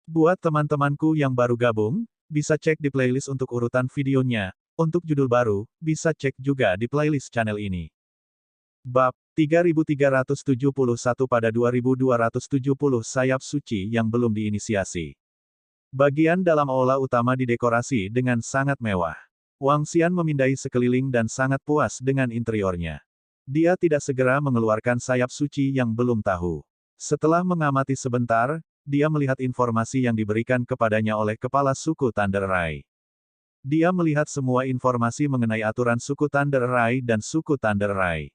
Buat teman-temanku yang baru gabung, bisa cek di playlist untuk urutan videonya. Untuk judul baru, bisa cek juga di playlist channel ini. Bab 3371 pada 2270 sayap suci yang belum diinisiasi. Bagian dalam aula utama didekorasi dengan sangat mewah. Wang Xian memindai sekeliling dan sangat puas dengan interiornya. Dia tidak segera mengeluarkan sayap suci yang belum tahu. Setelah mengamati sebentar, dia melihat informasi yang diberikan kepadanya oleh kepala suku Thunder Rai. Dia melihat semua informasi mengenai aturan suku Thunder Rai dan suku Thunder Rai.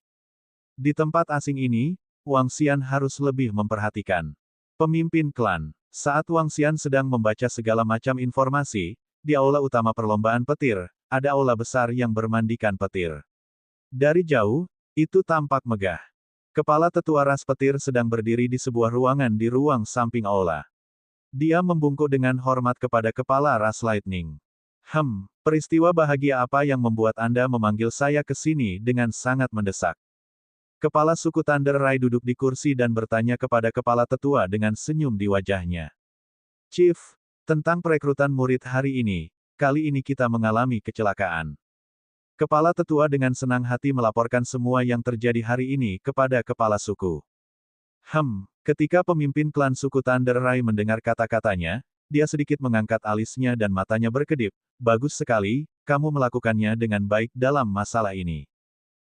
Di tempat asing ini, Wang Xian harus lebih memperhatikan. Pemimpin klan. Saat Wang Xian sedang membaca segala macam informasi, di aula utama perlombaan petir, ada aula besar yang bermandikan petir. Dari jauh, itu tampak megah. Kepala tetua ras petir sedang berdiri di sebuah ruangan di ruang samping aula. Dia membungkuk dengan hormat kepada kepala ras lightning. Peristiwa bahagia apa yang membuat Anda memanggil saya ke sini dengan sangat mendesak? Kepala suku Thunder Rai duduk di kursi dan bertanya kepada kepala tetua dengan senyum di wajahnya. Chief, tentang perekrutan murid hari ini, kali ini kita mengalami kecelakaan. Kepala tetua dengan senang hati melaporkan semua yang terjadi hari ini kepada kepala suku. Ketika pemimpin klan suku Thunder Rai mendengar kata-katanya, dia sedikit mengangkat alisnya dan matanya berkedip. Bagus sekali, kamu melakukannya dengan baik dalam masalah ini.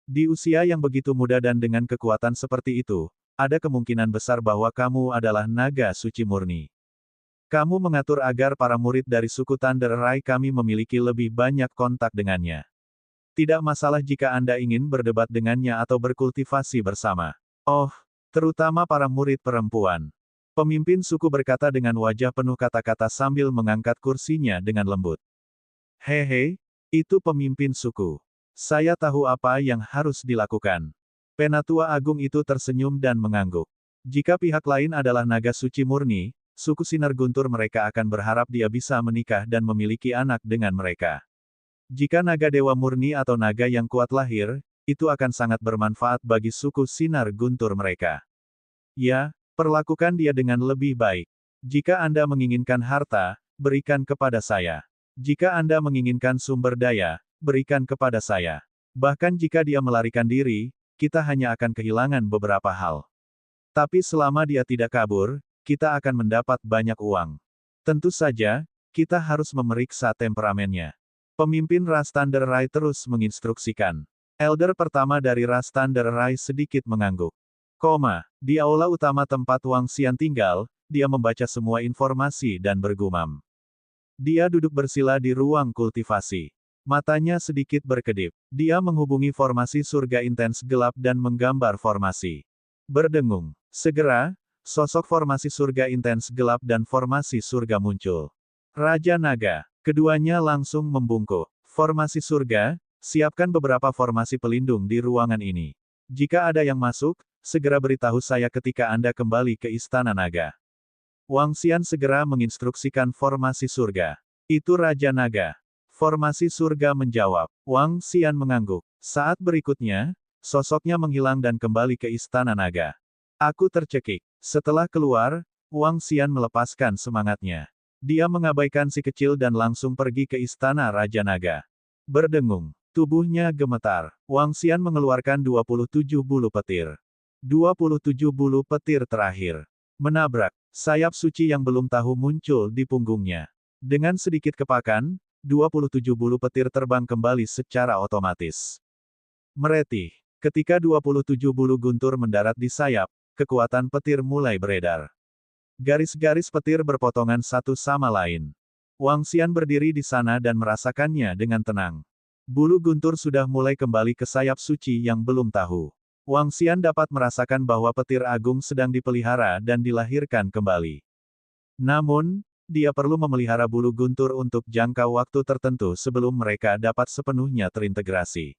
Di usia yang begitu muda dan dengan kekuatan seperti itu, ada kemungkinan besar bahwa kamu adalah naga suci murni. Kamu mengatur agar para murid dari suku Thunder Rai kami memiliki lebih banyak kontak dengannya. Tidak masalah jika Anda ingin berdebat dengannya atau berkultivasi bersama. Oh, terutama para murid perempuan. Pemimpin suku berkata dengan wajah penuh kata-kata sambil mengangkat kursinya dengan lembut. Hehe, itu pemimpin suku. Saya tahu apa yang harus dilakukan. Penatua Agung itu tersenyum dan mengangguk. Jika pihak lain adalah naga suci murni, suku Sinar Guntur mereka akan berharap dia bisa menikah dan memiliki anak dengan mereka. Jika naga dewa murni atau naga yang kuat lahir, itu akan sangat bermanfaat bagi suku Sinar Guntur mereka. Ya, perlakukan dia dengan lebih baik. Jika Anda menginginkan harta, berikan kepada saya. Jika Anda menginginkan sumber daya, berikan kepada saya. Bahkan jika dia melarikan diri, kita hanya akan kehilangan beberapa hal. Tapi selama dia tidak kabur, kita akan mendapat banyak uang. Tentu saja, kita harus memeriksa temperamennya. Pemimpin ras Thunder Rai terus menginstruksikan. Elder pertama dari ras Thunder Rai sedikit mengangguk. Di aula utama tempat Wang Xian tinggal, dia membaca semua informasi dan bergumam. Dia duduk bersila di ruang kultivasi. Matanya sedikit berkedip. Dia menghubungi formasi surga intens gelap dan menggambar formasi. Berdengung. Segera, sosok formasi surga intens gelap dan formasi surga muncul. Raja Naga. Keduanya langsung membungkuk. Formasi surga, siapkan beberapa formasi pelindung di ruangan ini. Jika ada yang masuk, segera beritahu saya ketika Anda kembali ke Istana Naga. Wang Xian segera menginstruksikan formasi surga. Itu Raja Naga. Formasi surga menjawab. Wang Xian mengangguk. Saat berikutnya, sosoknya menghilang dan kembali ke Istana Naga. Aku tercekik. Setelah keluar, Wang Xian melepaskan semangatnya. Dia mengabaikan si kecil dan langsung pergi ke Istana Raja Naga. Berdengung. Tubuhnya gemetar. Wang Xian mengeluarkan 27 bulu petir. 27 bulu petir terakhir. Menabrak. Sayap suci yang belum tahu muncul di punggungnya. Dengan sedikit kepakan, 27 bulu petir terbang kembali secara otomatis. Meretih. Ketika 27 bulu guntur mendarat di sayap, kekuatan petir mulai beredar. Garis-garis petir berpotongan satu sama lain. Wang Xian berdiri di sana dan merasakannya dengan tenang. Bulu guntur sudah mulai kembali ke sayap suci yang belum tahu. Wang Xian dapat merasakan bahwa petir agung sedang dipelihara dan dilahirkan kembali. Namun, dia perlu memelihara bulu guntur untuk jangka waktu tertentu sebelum mereka dapat sepenuhnya terintegrasi.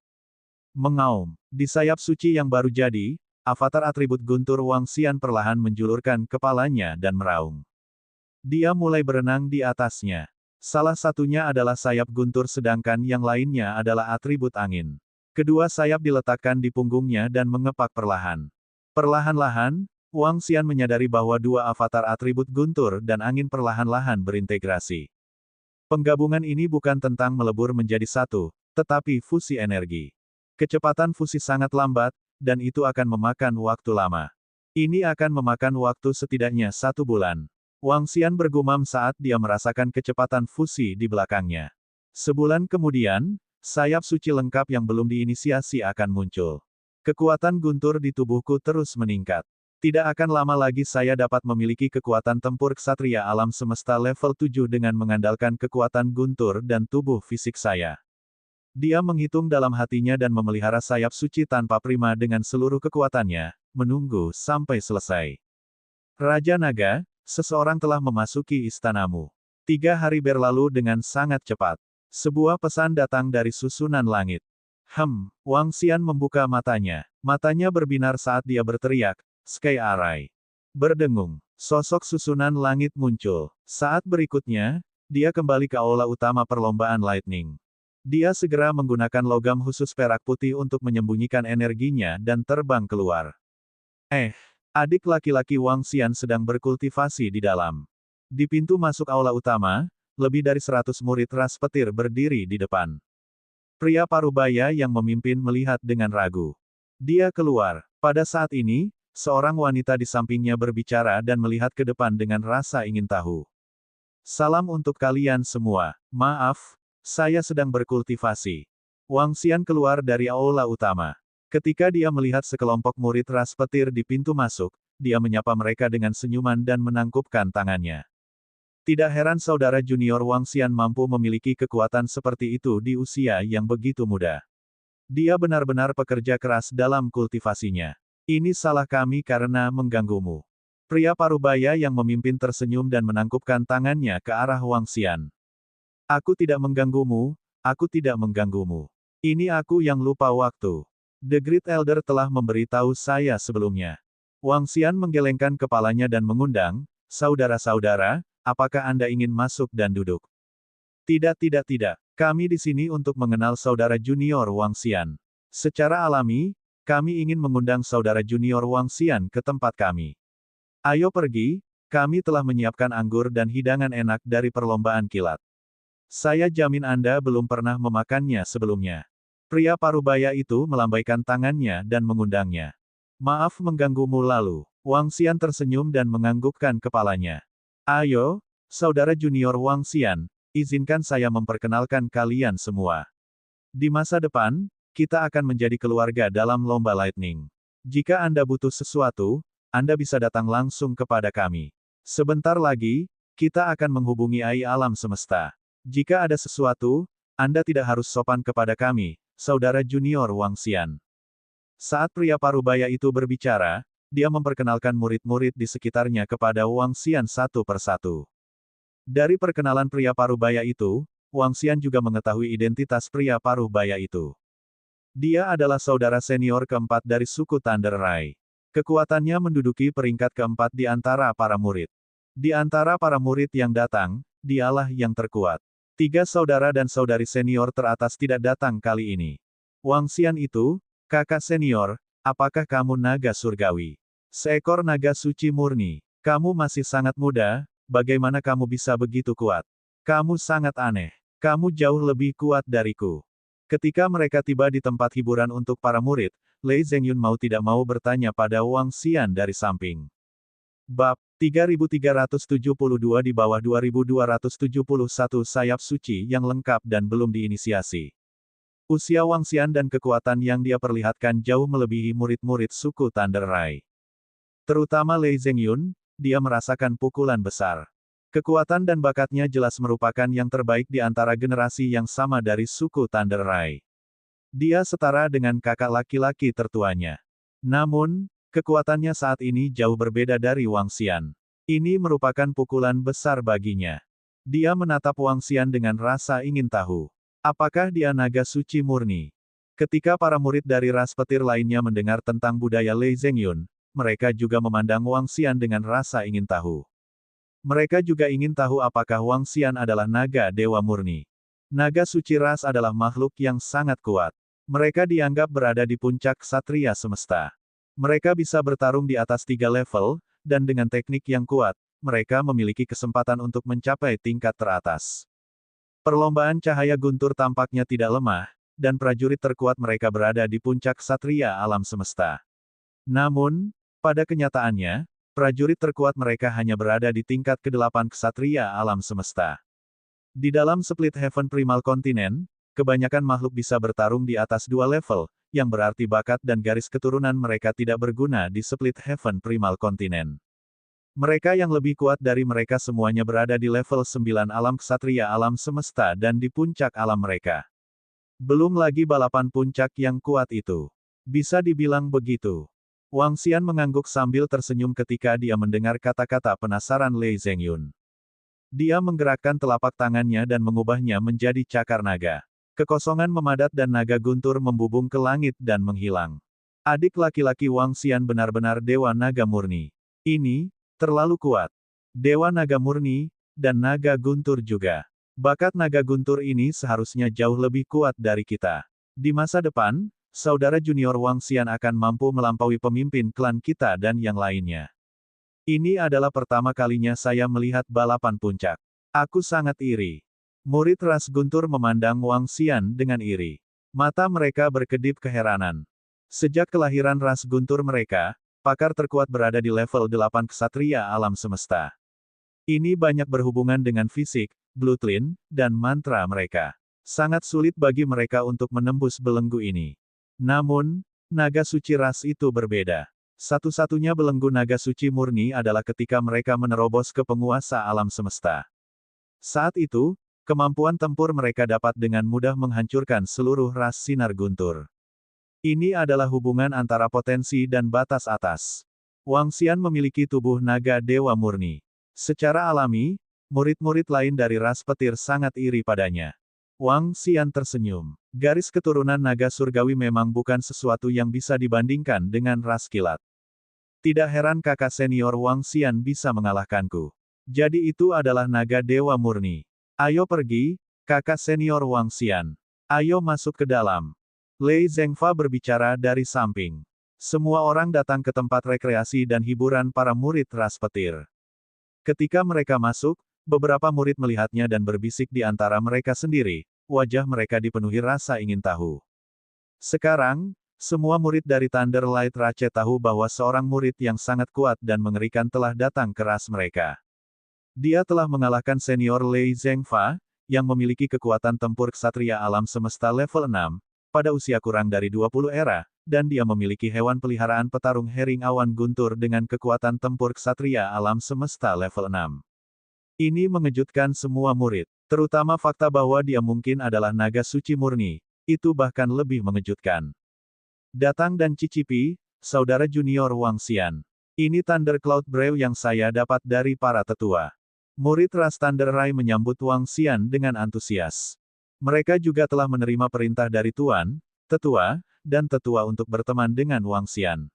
Mengaum. Di sayap suci yang baru jadi, avatar atribut guntur Wang Xian perlahan menjulurkan kepalanya dan meraung. Dia mulai berenang di atasnya. Salah satunya adalah sayap guntur sedangkan yang lainnya adalah atribut angin. Kedua sayap diletakkan di punggungnya dan mengepak perlahan. Perlahan-lahan, Wang Xian menyadari bahwa dua avatar atribut guntur dan angin perlahan-lahan berintegrasi. Penggabungan ini bukan tentang melebur menjadi satu, tetapi fusi energi. Kecepatan fusi sangat lambat, dan itu akan memakan waktu lama. Ini akan memakan waktu setidaknya 1 bulan. Wang Xian bergumam saat dia merasakan kecepatan fusi di belakangnya. Sebulan kemudian, sayap suci lengkap yang belum diinisiasi akan muncul. Kekuatan guntur di tubuhku terus meningkat. Tidak akan lama lagi saya dapat memiliki kekuatan tempur ksatria alam semesta level 7 dengan mengandalkan kekuatan guntur dan tubuh fisik saya. Dia menghitung dalam hatinya dan memelihara sayap suci tanpa prima dengan seluruh kekuatannya, menunggu sampai selesai. Raja Naga, seseorang telah memasuki istanamu. 3 hari berlalu dengan sangat cepat. Sebuah pesan datang dari susunan langit. Wang Xian membuka matanya. Matanya berbinar saat dia berteriak, Sky Array. Berdengung, sosok susunan langit muncul. Saat berikutnya, dia kembali ke aula utama perlombaan Lightning. Dia segera menggunakan logam khusus perak putih untuk menyembunyikan energinya dan terbang keluar. Adik laki-laki Wang Xian sedang berkultivasi di dalam. Di pintu masuk aula utama, lebih dari 100 murid ras petir berdiri di depan. Pria parubaya yang memimpin melihat dengan ragu. Dia keluar. Pada saat ini, seorang wanita di sampingnya berbicara dan melihat ke depan dengan rasa ingin tahu. Salam untuk kalian semua. Maaf, saya sedang berkultivasi. Wang Xian keluar dari aula utama. Ketika dia melihat sekelompok murid ras petir di pintu masuk, dia menyapa mereka dengan senyuman dan menangkupkan tangannya. Tidak heran saudara junior Wang Xian mampu memiliki kekuatan seperti itu di usia yang begitu muda. Dia benar-benar pekerja keras dalam kultivasinya. Ini salah kami karena mengganggumu. Pria parubaya yang memimpin tersenyum dan menangkupkan tangannya ke arah Wang Xian. Aku tidak mengganggumu, aku tidak mengganggumu. Ini aku yang lupa waktu. The Great Elder telah memberitahu saya sebelumnya. Wang Xian menggelengkan kepalanya dan mengundang, saudara-saudara, apakah Anda ingin masuk dan duduk? Tidak. Kami di sini untuk mengenal saudara junior Wang Xian. Secara alami, kami ingin mengundang saudara junior Wang Xian ke tempat kami. Ayo pergi, kami telah menyiapkan anggur dan hidangan enak dari perlombaan kilat. Saya jamin Anda belum pernah memakannya sebelumnya. Pria parubaya itu melambaikan tangannya dan mengundangnya. Maaf mengganggumu lalu. Wang Xian tersenyum dan menganggukkan kepalanya. Ayo, saudara junior Wang Xian, izinkan saya memperkenalkan kalian semua. Di masa depan, kita akan menjadi keluarga dalam lomba Lightning. Jika Anda butuh sesuatu, Anda bisa datang langsung kepada kami. Sebentar lagi, kita akan menghubungi AI alam semesta. Jika ada sesuatu, Anda tidak harus sopan kepada kami, saudara junior Wang Xian. Saat pria parubaya itu berbicara, dia memperkenalkan murid-murid di sekitarnya kepada Wang Xian satu persatu. Dari perkenalan pria parubaya itu, Wang Xian juga mengetahui identitas pria parubaya itu. Dia adalah saudara senior keempat dari suku Thunder Rai. Kekuatannya menduduki peringkat keempat di antara para murid. Di antara para murid yang datang, dialah yang terkuat. 3 saudara dan saudari senior teratas tidak datang kali ini. Wang Xian itu, kakak senior, apakah kamu naga surgawi? Seekor naga suci murni. Kamu masih sangat muda, bagaimana kamu bisa begitu kuat? Kamu sangat aneh. Kamu jauh lebih kuat dariku. Ketika mereka tiba di tempat hiburan untuk para murid, Lei Zhengyun mau tidak mau bertanya pada Wang Xian dari samping. Bab 3372 di bawah 2271 sayap suci yang lengkap dan belum diinisiasi. Usia Wang Xian dan kekuatan yang dia perlihatkan jauh melebihi murid-murid suku Thunder Rai. Terutama Lei Zhengyun, dia merasakan pukulan besar. Kekuatan dan bakatnya jelas merupakan yang terbaik di antara generasi yang sama dari suku Thunder Rai. Dia setara dengan kakak laki-laki tertuanya. Namun, kekuatannya saat ini jauh berbeda dari Wang Xian. Ini merupakan pukulan besar baginya. Dia menatap Wang Xian dengan rasa ingin tahu. Apakah dia naga suci murni? Ketika para murid dari ras petir lainnya mendengar tentang budaya Lei Zhengyun, mereka juga memandang Wang Xian dengan rasa ingin tahu. Mereka juga ingin tahu apakah Wang Xian adalah naga dewa murni. Naga suci ras adalah makhluk yang sangat kuat. Mereka dianggap berada di puncak ksatria semesta. Mereka bisa bertarung di atas 3 level, dan dengan teknik yang kuat, mereka memiliki kesempatan untuk mencapai tingkat teratas. Perlombaan cahaya guntur tampaknya tidak lemah, dan prajurit terkuat mereka berada di puncak ksatria alam semesta. Namun, pada kenyataannya, prajurit terkuat mereka hanya berada di tingkat ke-8 ksatria alam semesta. Di dalam Split Heaven Primal Continent, kebanyakan makhluk bisa bertarung di atas 2 level, yang berarti bakat dan garis keturunan mereka tidak berguna di Split Heaven Primal Continent. Mereka yang lebih kuat dari mereka semuanya berada di level 9 alam ksatria alam semesta dan di puncak alam mereka. Belum lagi balapan puncak yang kuat itu. Bisa dibilang begitu. Wang Xian mengangguk sambil tersenyum ketika dia mendengar kata-kata penasaran Lei Zhengyun. Dia menggerakkan telapak tangannya dan mengubahnya menjadi cakar naga. Kekosongan memadat dan naga guntur membubung ke langit dan menghilang. Adik laki-laki Wang Xian benar-benar dewa naga murni. Ini, terlalu kuat. Dewa naga murni, dan naga guntur juga. Bakat naga guntur ini seharusnya jauh lebih kuat dari kita. Di masa depan, saudara junior Wang Xian akan mampu melampaui pemimpin klan kita dan yang lainnya. Ini adalah pertama kalinya saya melihat balapan puncak. Aku sangat iri. Murid ras guntur memandang Wang Xian dengan iri. Mata mereka berkedip keheranan. Sejak kelahiran ras guntur mereka, pakar terkuat berada di level 8 ksatria alam semesta. Ini banyak berhubungan dengan fisik, bloodline, dan mantra mereka. Sangat sulit bagi mereka untuk menembus belenggu ini. Namun, naga suci ras itu berbeda. Satu-satunya belenggu naga suci murni adalah ketika mereka menerobos ke penguasa alam semesta. Saat itu, kemampuan tempur mereka dapat dengan mudah menghancurkan seluruh ras sinar guntur. Ini adalah hubungan antara potensi dan batas atas. Wang Xian memiliki tubuh naga dewa murni. Secara alami, murid-murid lain dari ras petir sangat iri padanya. Wang Xian tersenyum. Garis keturunan naga surgawi memang bukan sesuatu yang bisa dibandingkan dengan ras kilat. Tidak heran kakak senior Wang Xian bisa mengalahkanku. Jadi itu adalah naga dewa murni. Ayo pergi, kakak senior Wang Xian. Ayo masuk ke dalam. Lei Zhengfa berbicara dari samping. Semua orang datang ke tempat rekreasi dan hiburan para murid ras petir. Ketika mereka masuk, beberapa murid melihatnya dan berbisik di antara mereka sendiri, wajah mereka dipenuhi rasa ingin tahu. Sekarang, semua murid dari Thunder Light Rache tahu bahwa seorang murid yang sangat kuat dan mengerikan telah datang ke ras mereka. Dia telah mengalahkan senior Lei Zhengfa, yang memiliki kekuatan tempur ksatria alam semesta level 6, pada usia kurang dari 20 era, dan dia memiliki hewan peliharaan petarung hering awan guntur dengan kekuatan tempur ksatria alam semesta level 6. Ini mengejutkan semua murid, terutama fakta bahwa dia mungkin adalah naga suci murni, itu bahkan lebih mengejutkan. Datang dan cicipi, saudara junior Wang Xian. Ini Thunder Cloud Brew yang saya dapat dari para tetua. Murid ras Thunder Rai menyambut Wang Xian dengan antusias. Mereka juga telah menerima perintah dari Tuan, Tetua, dan Tetua untuk berteman dengan Wang Xian.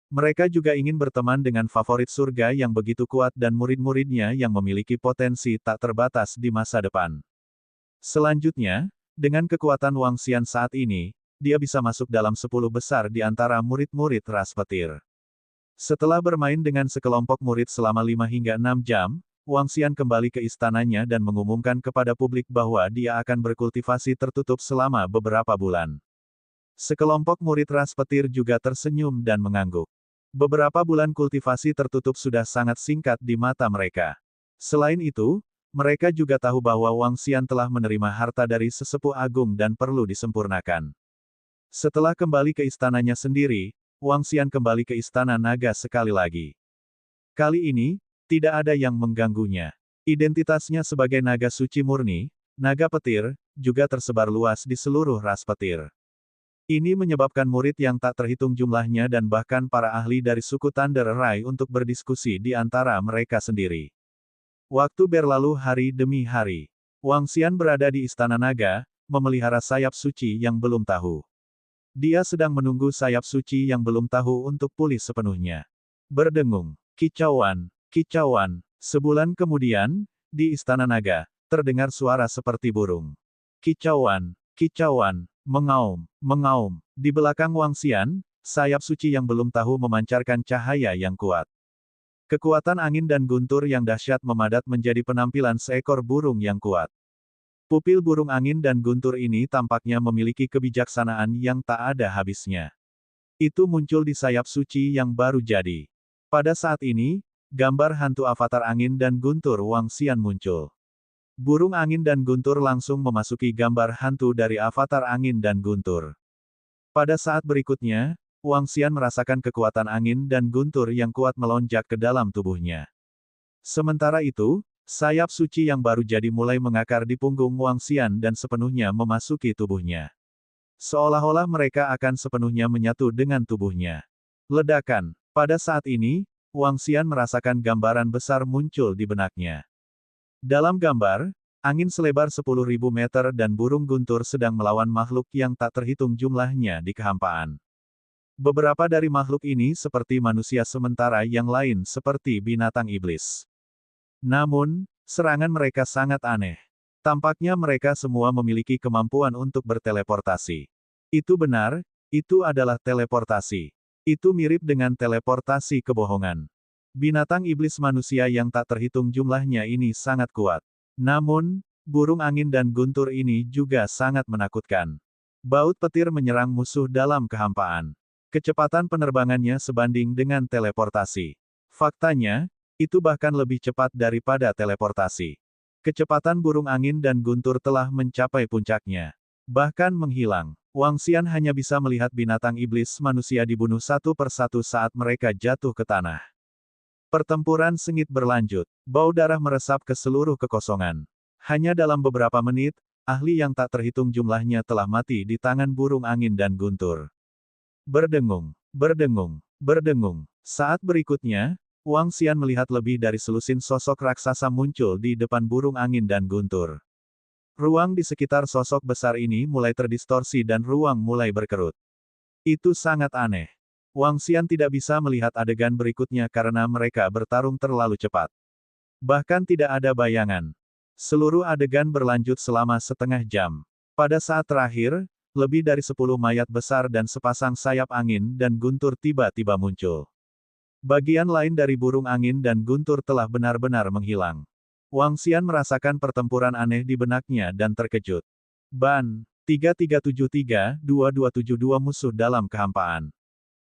Mereka juga ingin berteman dengan favorit surga yang begitu kuat dan murid-muridnya yang memiliki potensi tak terbatas di masa depan. Selanjutnya, dengan kekuatan Wang Xian saat ini, dia bisa masuk dalam 10 besar di antara murid-murid ras petir. Setelah bermain dengan sekelompok murid selama 5 hingga 6 jam, Wang Xian kembali ke istananya dan mengumumkan kepada publik bahwa dia akan berkultivasi tertutup selama beberapa bulan. Sekelompok murid ras petir juga tersenyum dan mengangguk. Beberapa bulan kultivasi tertutup sudah sangat singkat di mata mereka. Selain itu, mereka juga tahu bahwa Wang Xian telah menerima harta dari sesepuh agung dan perlu disempurnakan. Setelah kembali ke istananya sendiri, Wang Xian kembali ke istana naga sekali lagi. Kali ini, tidak ada yang mengganggunya. Identitasnya sebagai naga suci murni, naga petir, juga tersebar luas di seluruh ras petir. Ini menyebabkan murid yang tak terhitung jumlahnya dan bahkan para ahli dari suku Thunder Rai untuk berdiskusi di antara mereka sendiri. Waktu berlalu hari demi hari. Wang Xian berada di istana naga, memelihara sayap suci yang belum tahu. Dia sedang menunggu sayap suci yang belum tahu untuk pulih sepenuhnya. Berdengung. Kicauan. Kicauan. Sebulan kemudian, di Istana Naga, terdengar suara seperti burung. Kicauan. Kicauan. Mengaum. Mengaum. Di belakang Wang Xian, sayap suci yang belum tahu memancarkan cahaya yang kuat. Kekuatan angin dan guntur yang dahsyat memadat menjadi penampilan seekor burung yang kuat. Pupil burung angin dan guntur ini tampaknya memiliki kebijaksanaan yang tak ada habisnya. Itu muncul di sayap suci yang baru jadi. Pada saat ini, gambar hantu avatar angin dan guntur Wang Xian muncul. Burung angin dan guntur langsung memasuki gambar hantu dari avatar angin dan guntur. Pada saat berikutnya, Wang Xian merasakan kekuatan angin dan guntur yang kuat melonjak ke dalam tubuhnya. Sementara itu, sayap suci yang baru jadi mulai mengakar di punggung Wang Xian dan sepenuhnya memasuki tubuhnya. Seolah-olah mereka akan sepenuhnya menyatu dengan tubuhnya. Ledakan. Pada saat ini, Wang Xian merasakan gambaran besar muncul di benaknya. Dalam gambar, angin selebar 10.000 meter dan burung guntur sedang melawan makhluk yang tak terhitung jumlahnya di kehampaan. Beberapa dari makhluk ini seperti manusia sementara yang lain seperti binatang iblis. Namun, serangan mereka sangat aneh. Tampaknya mereka semua memiliki kemampuan untuk berteleportasi. Itu benar, itu adalah teleportasi. Itu mirip dengan teleportasi kebohongan. Binatang iblis manusia yang tak terhitung jumlahnya ini sangat kuat. Namun, burung angin dan guntur ini juga sangat menakutkan. Baut petir menyerang musuh dalam kehampaan. Kecepatan penerbangannya sebanding dengan teleportasi. Faktanya, itu bahkan lebih cepat daripada teleportasi. Kecepatan burung angin dan guntur telah mencapai puncaknya. Bahkan menghilang. Wang Xian hanya bisa melihat binatang iblis manusia dibunuh satu persatu saat mereka jatuh ke tanah. Pertempuran sengit berlanjut. Bau darah meresap ke seluruh kekosongan. Hanya dalam beberapa menit, ahli yang tak terhitung jumlahnya telah mati di tangan burung angin dan guntur. Berdengung, berdengung, berdengung. Saat berikutnya, Wang Xian melihat lebih dari selusin sosok raksasa muncul di depan burung angin dan guntur. Ruang di sekitar sosok besar ini mulai terdistorsi dan ruang mulai berkerut. Itu sangat aneh. Wang Xian tidak bisa melihat adegan berikutnya karena mereka bertarung terlalu cepat. Bahkan tidak ada bayangan. Seluruh adegan berlanjut selama setengah jam. Pada saat terakhir, lebih dari 10 mayat besar dan sepasang sayap angin dan guntur tiba-tiba muncul. Bagian lain dari burung angin dan guntur telah benar-benar menghilang. Wang Xian merasakan pertempuran aneh di benaknya dan terkejut. Ban, 3373-2272 musuh dalam kehampaan.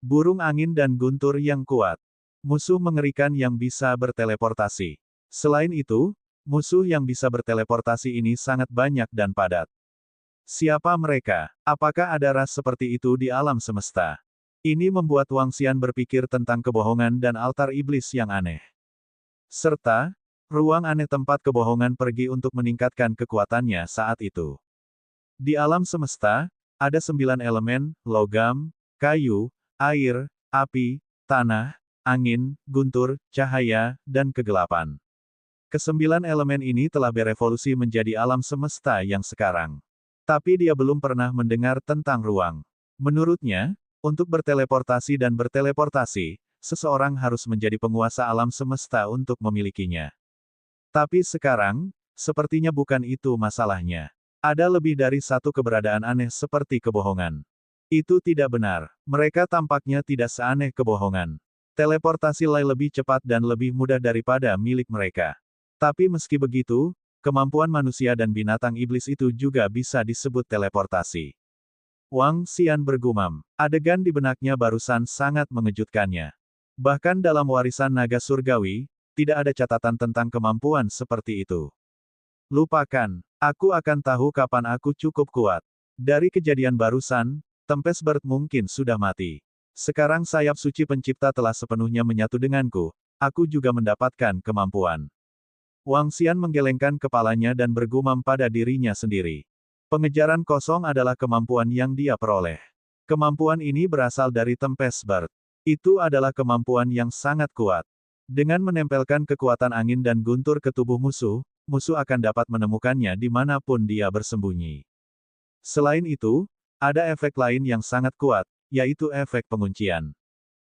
Burung angin dan guntur yang kuat. Musuh mengerikan yang bisa berteleportasi. Selain itu, musuh yang bisa berteleportasi ini sangat banyak dan padat. Siapa mereka? Apakah ada ras seperti itu di alam semesta? Ini membuat Wang Xian berpikir tentang kebohongan dan altar iblis yang aneh. Serta, ruang aneh tempat kebohongan pergi untuk meningkatkan kekuatannya saat itu. Di alam semesta, ada 9 elemen, logam, kayu, air, api, tanah, angin, guntur, cahaya, dan kegelapan. Kesembilan elemen ini telah berevolusi menjadi alam semesta yang sekarang. Tapi dia belum pernah mendengar tentang ruang. Menurutnya, untuk berteleportasi dan berteleportasi, seseorang harus menjadi penguasa alam semesta untuk memilikinya. Tapi sekarang, sepertinya bukan itu masalahnya. Ada lebih dari satu keberadaan aneh seperti kebohongan. Itu tidak benar. Mereka tampaknya tidak seaneh kebohongan. Teleportasi lebih cepat dan lebih mudah daripada milik mereka. Tapi meski begitu, kemampuan manusia dan binatang iblis itu juga bisa disebut teleportasi. Wang Xian bergumam. Adegan di benaknya barusan sangat mengejutkannya. Bahkan dalam warisan naga surgawi, tidak ada catatan tentang kemampuan seperti itu. Lupakan. Aku akan tahu kapan aku cukup kuat. Dari kejadian barusan, Tempest Bird mungkin sudah mati. Sekarang sayap suci pencipta telah sepenuhnya menyatu denganku, aku juga mendapatkan kemampuan. Wang Xian menggelengkan kepalanya dan bergumam pada dirinya sendiri. Pengejaran kosong adalah kemampuan yang dia peroleh. Kemampuan ini berasal dari Tempest Bird. Itu adalah kemampuan yang sangat kuat. Dengan menempelkan kekuatan angin dan guntur ke tubuh musuh, musuh akan dapat menemukannya dimanapun dia bersembunyi. Selain itu, ada efek lain yang sangat kuat, yaitu efek penguncian.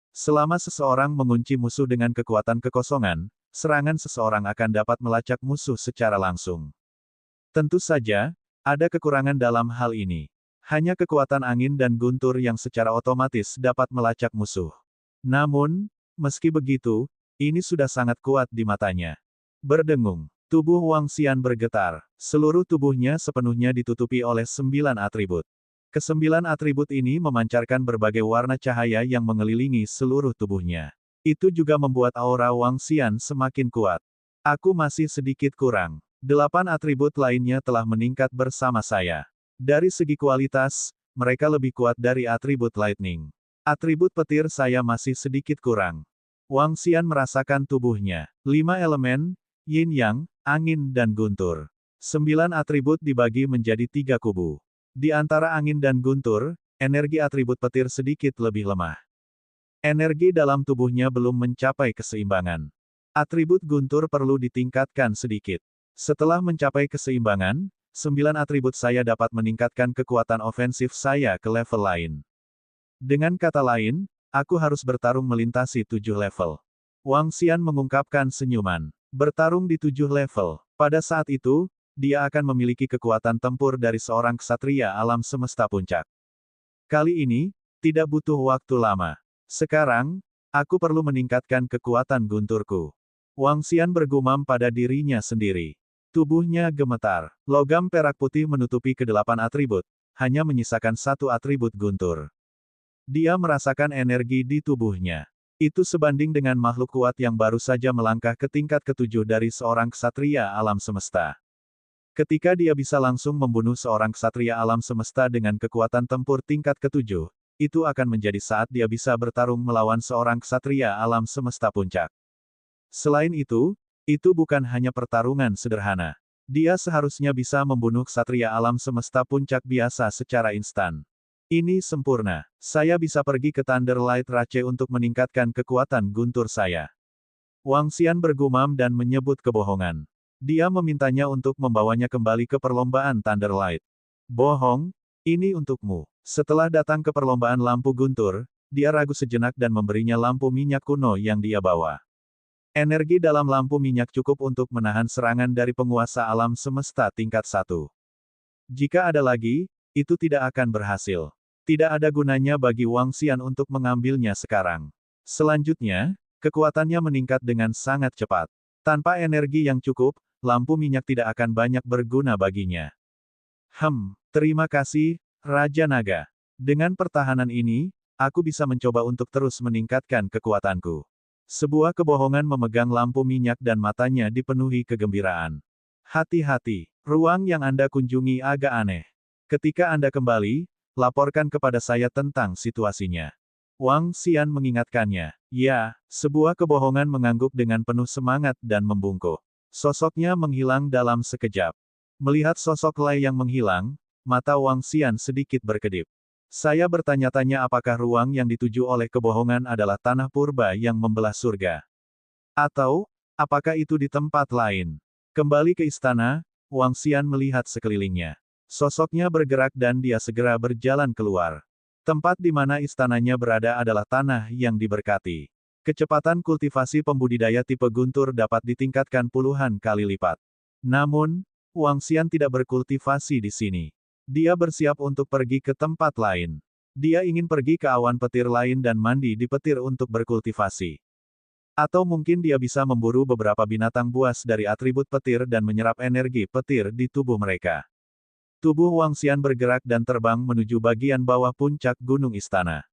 Selama seseorang mengunci musuh dengan kekuatan kekosongan, serangan seseorang akan dapat melacak musuh secara langsung. Tentu saja, ada kekurangan dalam hal ini. Hanya kekuatan angin dan guntur yang secara otomatis dapat melacak musuh. Namun, meski begitu, ini sudah sangat kuat di matanya. Berdengung, tubuh Wang Xian bergetar. Seluruh tubuhnya sepenuhnya ditutupi oleh 9 atribut. Kesembilan atribut ini memancarkan berbagai warna cahaya yang mengelilingi seluruh tubuhnya. Itu juga membuat aura Wang Xian semakin kuat. Aku masih sedikit kurang. 8 atribut lainnya telah meningkat bersama saya. Dari segi kualitas, mereka lebih kuat dari atribut lightning. Atribut petir saya masih sedikit kurang. Wang Xian merasakan tubuhnya. 5 elemen, yin yang, angin dan guntur. 9 atribut dibagi menjadi 3 kubu. Di antara angin dan guntur, energi atribut petir sedikit lebih lemah. Energi dalam tubuhnya belum mencapai keseimbangan. Atribut guntur perlu ditingkatkan sedikit. Setelah mencapai keseimbangan, 9 atribut saya dapat meningkatkan kekuatan ofensif saya ke level lain. Dengan kata lain, aku harus bertarung melintasi 7 level. Wang Xian mengungkapkan senyuman. Bertarung di 7 level. Pada saat itu, dia akan memiliki kekuatan tempur dari seorang ksatria alam semesta puncak. Kali ini, tidak butuh waktu lama. Sekarang, aku perlu meningkatkan kekuatan gunturku. Wang Xian bergumam pada dirinya sendiri. Tubuhnya gemetar. Logam perak putih menutupi ke-8 atribut, hanya menyisakan 1 atribut guntur. Dia merasakan energi di tubuhnya. Itu sebanding dengan makhluk kuat yang baru saja melangkah ke tingkat ke-7 dari seorang ksatria alam semesta. Ketika dia bisa langsung membunuh seorang ksatria alam semesta dengan kekuatan tempur tingkat ke-7, itu akan menjadi saat dia bisa bertarung melawan seorang ksatria alam semesta puncak. Selain itu bukan hanya pertarungan sederhana. Dia seharusnya bisa membunuh ksatria alam semesta puncak biasa secara instan. Ini sempurna. Saya bisa pergi ke Thunder Light Rache untuk meningkatkan kekuatan guntur saya. Wang Xian bergumam dan menyebut kebohongan. Dia memintanya untuk membawanya kembali ke perlombaan Thunder Light. Bohong, ini untukmu. Setelah datang ke perlombaan lampu guntur, dia ragu sejenak dan memberinya lampu minyak kuno yang dia bawa. Energi dalam lampu minyak cukup untuk menahan serangan dari penguasa alam semesta tingkat 1. Jika ada lagi, itu tidak akan berhasil. Tidak ada gunanya bagi Wang Xian untuk mengambilnya sekarang. Selanjutnya, kekuatannya meningkat dengan sangat cepat. Tanpa energi yang cukup, lampu minyak tidak akan banyak berguna baginya. Terima kasih, Raja Naga. Dengan pertahanan ini, aku bisa mencoba untuk terus meningkatkan kekuatanku. Sebuah kebohongan memegang lampu minyak dan matanya dipenuhi kegembiraan. Hati-hati, ruang yang Anda kunjungi agak aneh. Ketika Anda kembali, laporkan kepada saya tentang situasinya. Wang Xian mengingatkannya. Ya, sebuah kebohongan mengangguk dengan penuh semangat dan membungkuk. Sosoknya menghilang dalam sekejap. Melihat sosok Lai yang menghilang, mata Wang Xian sedikit berkedip. Saya bertanya-tanya apakah ruang yang dituju oleh kebohongan adalah tanah purba yang membelah surga. Atau, apakah itu di tempat lain? Kembali ke istana, Wang Xian melihat sekelilingnya. Sosoknya bergerak dan dia segera berjalan keluar. Tempat di mana istananya berada adalah tanah yang diberkati. Kecepatan kultivasi pembudidaya tipe guntur dapat ditingkatkan puluhan kali lipat. Namun, Wang Xian tidak berkultivasi di sini. Dia bersiap untuk pergi ke tempat lain. Dia ingin pergi ke awan petir lain dan mandi di petir untuk berkultivasi. Atau mungkin dia bisa memburu beberapa binatang buas dari atribut petir dan menyerap energi petir di tubuh mereka. Tubuh Wang Xian bergerak dan terbang menuju bagian bawah puncak gunung istana.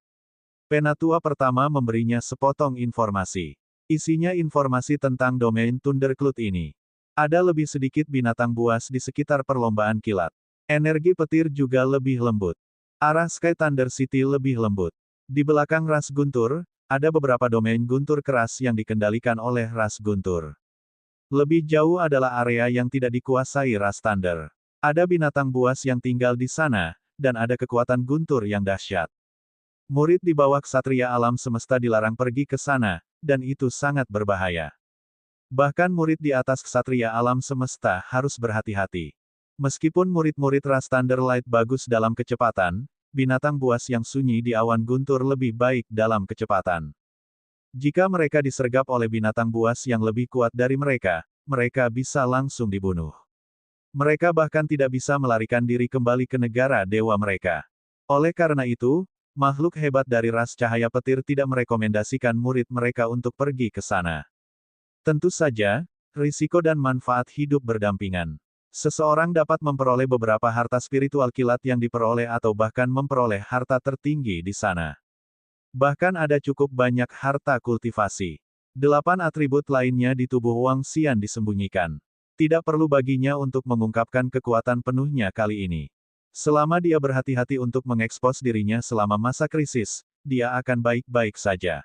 Penatua pertama memberinya sepotong informasi. Isinya informasi tentang domain Thundercloud ini. Ada lebih sedikit binatang buas di sekitar perlombaan kilat. Energi petir juga lebih lembut. Arah Sky Thunder City lebih lembut. Di belakang ras guntur, ada beberapa domain guntur keras yang dikendalikan oleh ras guntur. Lebih jauh adalah area yang tidak dikuasai ras Thunder. Ada binatang buas yang tinggal di sana, dan ada kekuatan guntur yang dahsyat. Murid di bawah ksatria alam semesta dilarang pergi ke sana, dan itu sangat berbahaya. Bahkan murid di atas ksatria alam semesta harus berhati-hati. Meskipun murid-murid ras Thunder Light bagus dalam kecepatan, binatang buas yang sunyi di awan guntur lebih baik dalam kecepatan. Jika mereka disergap oleh binatang buas yang lebih kuat dari mereka, mereka bisa langsung dibunuh. Mereka bahkan tidak bisa melarikan diri kembali ke negara dewa mereka. Oleh karena itu, makhluk hebat dari ras cahaya petir tidak merekomendasikan murid mereka untuk pergi ke sana. Tentu saja, risiko dan manfaat hidup berdampingan. Seseorang dapat memperoleh beberapa harta spiritual kilat yang diperoleh atau bahkan memperoleh harta tertinggi di sana. Bahkan ada cukup banyak harta kultivasi. 8 atribut lainnya di tubuh Wang Xian disembunyikan. Tidak perlu baginya untuk mengungkapkan kekuatan penuhnya kali ini. Selama dia berhati-hati untuk mengekspos dirinya selama masa krisis, dia akan baik-baik saja.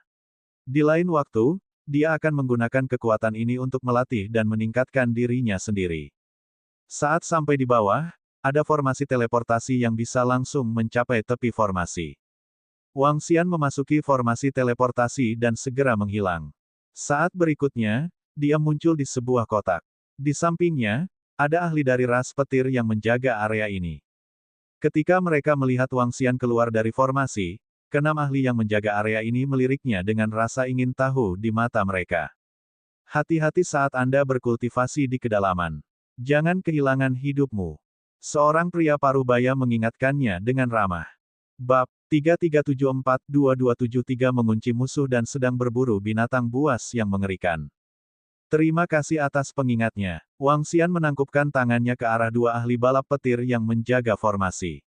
Di lain waktu, dia akan menggunakan kekuatan ini untuk melatih dan meningkatkan dirinya sendiri. Saat sampai di bawah, ada formasi teleportasi yang bisa langsung mencapai tepi formasi. Wang Xian memasuki formasi teleportasi dan segera menghilang. Saat berikutnya, dia muncul di sebuah kotak. Di sampingnya, ada ahli dari ras petir yang menjaga area ini. Ketika mereka melihat Wang Xian keluar dari formasi, keenam ahli yang menjaga area ini meliriknya dengan rasa ingin tahu di mata mereka. Hati-hati saat Anda berkultivasi di kedalaman. Jangan kehilangan hidupmu. Seorang pria parubaya mengingatkannya dengan ramah. Bab 3374-2273 mengunci musuh dan sedang berburu binatang buas yang mengerikan. Terima kasih atas pengingatnya. Wang Xian menangkupkan tangannya ke arah dua ahli balap petir yang menjaga formasi.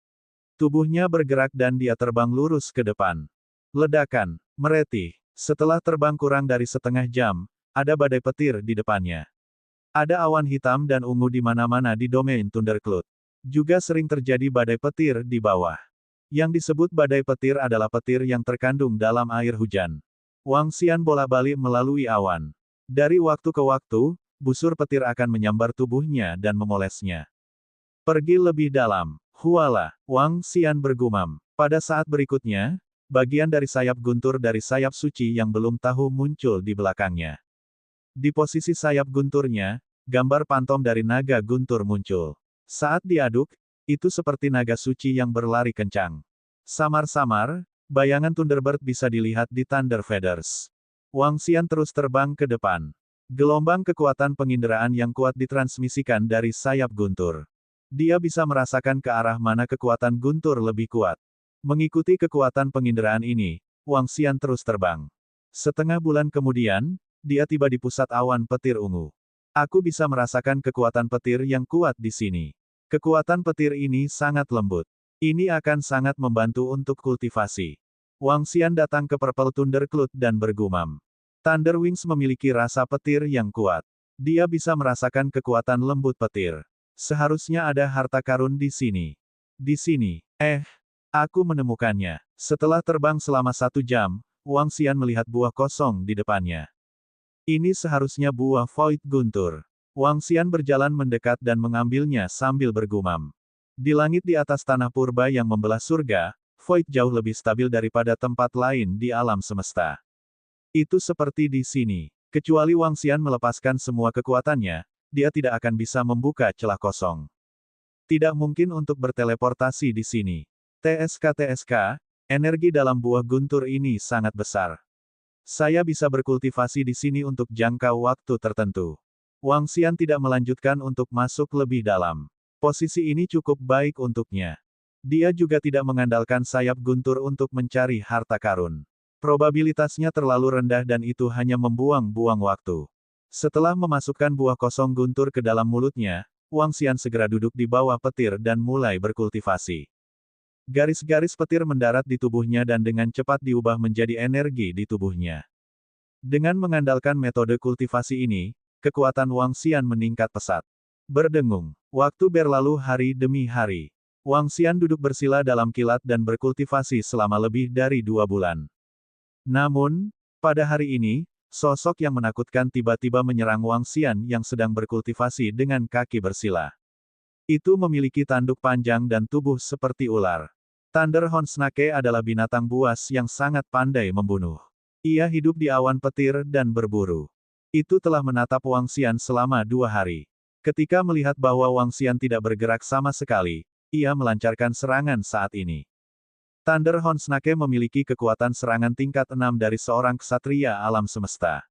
Tubuhnya bergerak dan dia terbang lurus ke depan. Ledakan, meretih. Setelah terbang kurang dari setengah jam, ada badai petir di depannya. Ada awan hitam dan ungu di mana-mana di domain Thundercloud. Juga sering terjadi badai petir di bawah. Yang disebut badai petir adalah petir yang terkandung dalam air hujan. Wang Xian bolak-balik melalui awan. Dari waktu ke waktu, busur petir akan menyambar tubuhnya dan memolesnya. Pergi lebih dalam. Huala, Wang Xian bergumam. Pada saat berikutnya, bagian dari sayap guntur dari sayap suci yang belum tahu muncul di belakangnya. Di posisi sayap gunturnya, gambar pantom dari naga guntur muncul. Saat diaduk, itu seperti naga suci yang berlari kencang. Samar-samar, bayangan Thunderbird bisa dilihat di Thunder Feathers. Wang Xian terus terbang ke depan. Gelombang kekuatan penginderaan yang kuat ditransmisikan dari sayap guntur. Dia bisa merasakan ke arah mana kekuatan guntur lebih kuat. Mengikuti kekuatan penginderaan ini, Wang Xian terus terbang. Setengah bulan kemudian, dia tiba di pusat awan petir ungu. Aku bisa merasakan kekuatan petir yang kuat di sini. Kekuatan petir ini sangat lembut. Ini akan sangat membantu untuk kultivasi. Wang Xian datang ke Purple Thundercloud dan bergumam. Thunder Wings memiliki rasa petir yang kuat. Dia bisa merasakan kekuatan lembut petir. Seharusnya ada harta karun di sini. Di sini. Aku menemukannya. Setelah terbang selama 1 jam, Wang Xian melihat buah kosong di depannya. Ini seharusnya buah Void Guntur. Wang Xian berjalan mendekat dan mengambilnya sambil bergumam. Di langit di atas tanah purba yang membelah surga, Void jauh lebih stabil daripada tempat lain di alam semesta. Itu seperti di sini. Kecuali Wang Xian melepaskan semua kekuatannya, dia tidak akan bisa membuka celah kosong. Tidak mungkin untuk berteleportasi di sini. TSK, energi dalam buah guntur ini sangat besar. Saya bisa berkultivasi di sini untuk jangka waktu tertentu. Wang Xian tidak melanjutkan untuk masuk lebih dalam. Posisi ini cukup baik untuknya. Dia juga tidak mengandalkan sayap guntur untuk mencari harta karun. Probabilitasnya terlalu rendah dan itu hanya membuang-buang waktu. Setelah memasukkan buah kosong guntur ke dalam mulutnya, Wang Xian segera duduk di bawah petir dan mulai berkultivasi. Garis-garis petir mendarat di tubuhnya dan dengan cepat diubah menjadi energi di tubuhnya. Dengan mengandalkan metode kultivasi ini, kekuatan Wang Xian meningkat pesat. Berdengung. Waktu berlalu hari demi hari. Wang Xian duduk bersila dalam kilat dan berkultivasi selama lebih dari 2 bulan. Namun, pada hari ini, sosok yang menakutkan tiba-tiba menyerang Wang Xian yang sedang berkultivasi dengan kaki bersila. Itu memiliki tanduk panjang dan tubuh seperti ular. Thunderhound Snake adalah binatang buas yang sangat pandai membunuh. Ia hidup di awan petir dan berburu. Itu telah menatap Wang Xian selama 2 hari. Ketika melihat bahwa Wang Xian tidak bergerak sama sekali, ia melancarkan serangan saat ini. Thunderhound Snake memiliki kekuatan serangan tingkat 6 dari seorang ksatria alam semesta.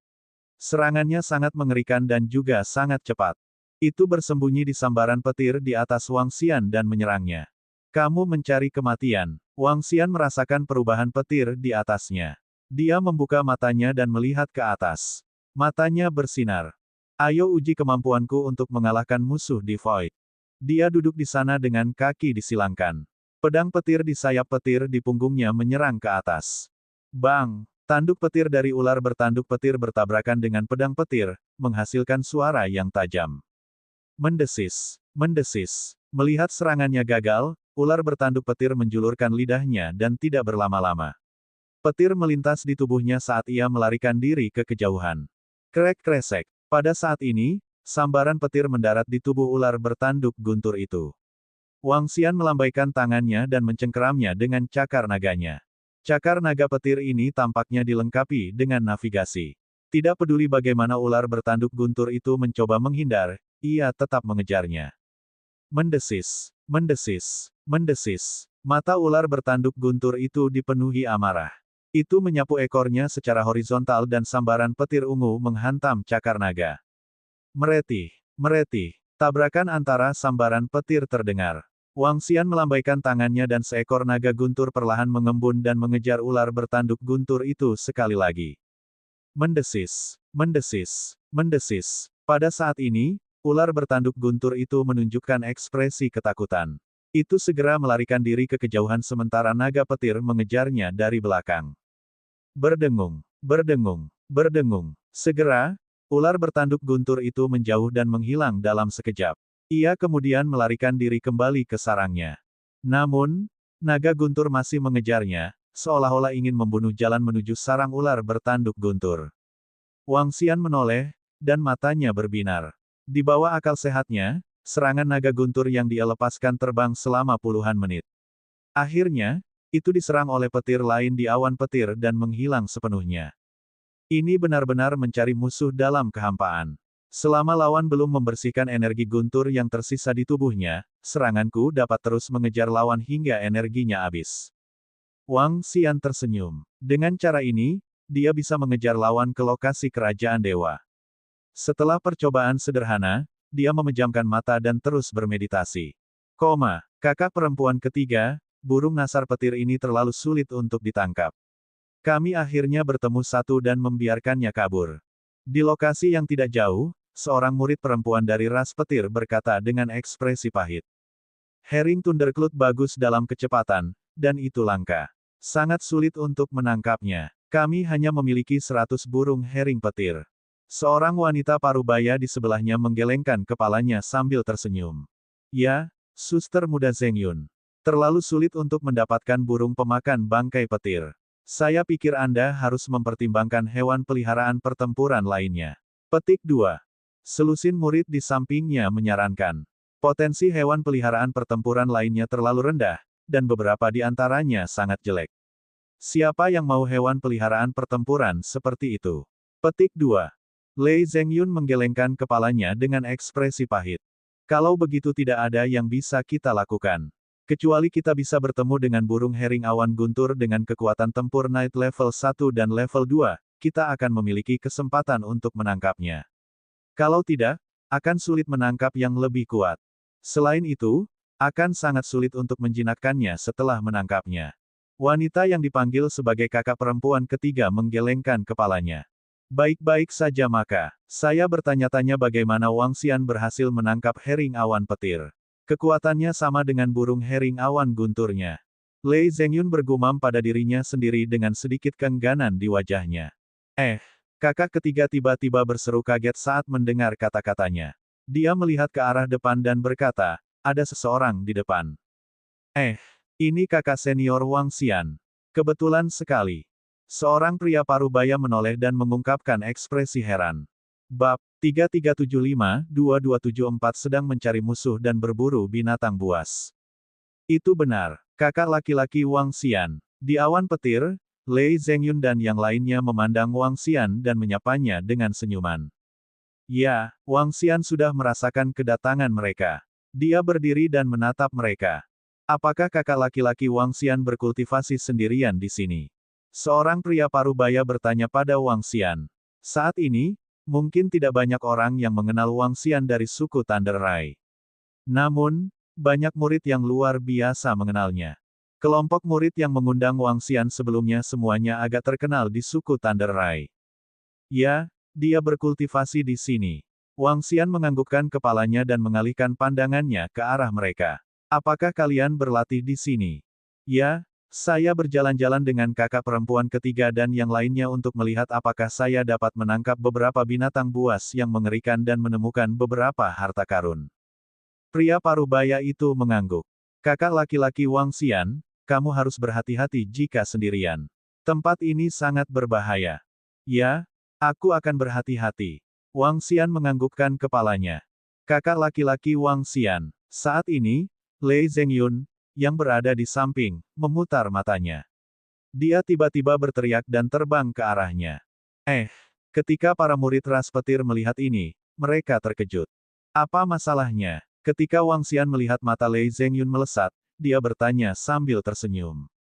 Serangannya sangat mengerikan dan juga sangat cepat. Itu bersembunyi di sambaran petir di atas Wang Xian dan menyerangnya. Kamu mencari kematian. Wang Xian merasakan perubahan petir di atasnya. Dia membuka matanya dan melihat ke atas. Matanya bersinar. Ayo uji kemampuanku untuk mengalahkan musuh di Void. Dia duduk di sana dengan kaki disilangkan. Pedang petir di sayap petir di punggungnya menyerang ke atas. Bang! Tanduk petir dari ular bertanduk petir bertabrakan dengan pedang petir, menghasilkan suara yang tajam. Mendesis. Mendesis. Melihat serangannya gagal, ular bertanduk petir menjulurkan lidahnya dan tidak berlama-lama. Petir melintas di tubuhnya saat ia melarikan diri ke kejauhan. Krek-kresek. Pada saat ini, sambaran petir mendarat di tubuh ular bertanduk guntur itu. Wang Xian melambaikan tangannya dan mencengkeramnya dengan cakar naganya. Cakar naga petir ini tampaknya dilengkapi dengan navigasi. Tidak peduli bagaimana ular bertanduk guntur itu mencoba menghindar, ia tetap mengejarnya. Mendesis, mendesis, mendesis. Mata ular bertanduk guntur itu dipenuhi amarah. Itu menyapu ekornya secara horizontal dan sambaran petir ungu menghantam cakar naga. Meretih, meretih. Tabrakan antara sambaran petir terdengar. Wang Xian melambaikan tangannya dan seekor naga guntur perlahan mengembun dan mengejar ular bertanduk guntur itu sekali lagi. Mendesis, mendesis, mendesis. Pada saat ini, ular bertanduk guntur itu menunjukkan ekspresi ketakutan. Itu segera melarikan diri ke kejauhan sementara naga petir mengejarnya dari belakang. Berdengung, berdengung, berdengung. Segera, ular bertanduk guntur itu menjauh dan menghilang dalam sekejap. Ia kemudian melarikan diri kembali ke sarangnya. Namun, naga guntur masih mengejarnya, seolah-olah ingin membunuh jalan menuju sarang ular bertanduk guntur. Wang Xian menoleh, dan matanya berbinar. Di bawah akal sehatnya, serangan naga guntur yang dia lepaskan terbang selama puluhan menit. Akhirnya, itu diserang oleh petir lain di awan petir dan menghilang sepenuhnya. Ini benar-benar mencari musuh dalam kehampaan. Selama lawan belum membersihkan energi guntur yang tersisa di tubuhnya, seranganku dapat terus mengejar lawan hingga energinya habis. Wang Xian tersenyum. Dengan cara ini, dia bisa mengejar lawan ke lokasi kerajaan dewa. Setelah percobaan sederhana, dia memejamkan mata dan terus bermeditasi. Kakak perempuan ketiga, burung nasar petir ini terlalu sulit untuk ditangkap. Kami akhirnya bertemu satu dan membiarkannya kabur. Di lokasi yang tidak jauh, seorang murid perempuan dari ras petir berkata dengan ekspresi pahit. Herring Thundercloud bagus dalam kecepatan, dan itu langka. Sangat sulit untuk menangkapnya. Kami hanya memiliki 100 burung herring petir. Seorang wanita parubaya di sebelahnya menggelengkan kepalanya sambil tersenyum. Ya, suster muda Zheng Yun. Terlalu sulit untuk mendapatkan burung pemakan bangkai petir. Saya pikir Anda harus mempertimbangkan hewan peliharaan pertempuran lainnya. Petik 2. Selusin murid di sampingnya menyarankan. Potensi hewan peliharaan pertempuran lainnya terlalu rendah, dan beberapa di antaranya sangat jelek. Siapa yang mau hewan peliharaan pertempuran seperti itu? Petik 2. Lei Zhengyun menggelengkan kepalanya dengan ekspresi pahit. Kalau begitu tidak ada yang bisa kita lakukan. Kecuali kita bisa bertemu dengan burung herring awan guntur dengan kekuatan tempur night level 1 dan level 2, kita akan memiliki kesempatan untuk menangkapnya. Kalau tidak, akan sulit menangkap yang lebih kuat. Selain itu, akan sangat sulit untuk menjinakkannya setelah menangkapnya. Wanita yang dipanggil sebagai kakak perempuan ketiga menggelengkan kepalanya. Baik-baik saja maka, saya bertanya-tanya bagaimana Wang Xian berhasil menangkap herring awan petir. Kekuatannya sama dengan burung herring awan gunturnya. Lei Zhengyun bergumam pada dirinya sendiri dengan sedikit keengganan di wajahnya. Kakak ketiga tiba-tiba berseru kaget saat mendengar kata-katanya. Dia melihat ke arah depan dan berkata, ada seseorang di depan. Ini kakak senior Wang Xian. Kebetulan sekali. Seorang pria parubaya menoleh dan mengungkapkan ekspresi heran. Bab 3375-2274 sedang mencari musuh dan berburu binatang buas. Itu benar, kakak laki-laki Wang Xian. Di awan petir, Lei Zhengyun dan yang lainnya memandang Wang Xian dan menyapanya dengan senyuman. Ya, Wang Xian sudah merasakan kedatangan mereka. Dia berdiri dan menatap mereka. Apakah kakak laki-laki Wang Xian berkultivasi sendirian di sini? Seorang pria parubaya bertanya pada Wang Xian. Saat ini, mungkin tidak banyak orang yang mengenal Wang Xian dari suku Thunder Rai. Namun, banyak murid yang luar biasa mengenalnya. Kelompok murid yang mengundang Wang Xian sebelumnya semuanya agak terkenal di suku Thunder Rai. Ya, dia berkultivasi di sini. Wang Xian menganggukkan kepalanya dan mengalihkan pandangannya ke arah mereka. Apakah kalian berlatih di sini? Ya, saya berjalan-jalan dengan kakak perempuan ketiga dan yang lainnya untuk melihat apakah saya dapat menangkap beberapa binatang buas yang mengerikan dan menemukan beberapa harta karun. Pria parubaya itu mengangguk. Kakak laki-laki Wang Xian, kamu harus berhati-hati jika sendirian. Tempat ini sangat berbahaya. Ya, aku akan berhati-hati. Wang Xian menganggukkan kepalanya. Kakak laki-laki Wang Xian, saat ini, Lei Zhengyun, yang berada di samping, memutar matanya. Dia tiba-tiba berteriak dan terbang ke arahnya. Ketika para murid ras petir melihat ini, mereka terkejut. Apa masalahnya? Ketika Wang Xian melihat mata Lei Zhengyun melesat, dia bertanya sambil tersenyum.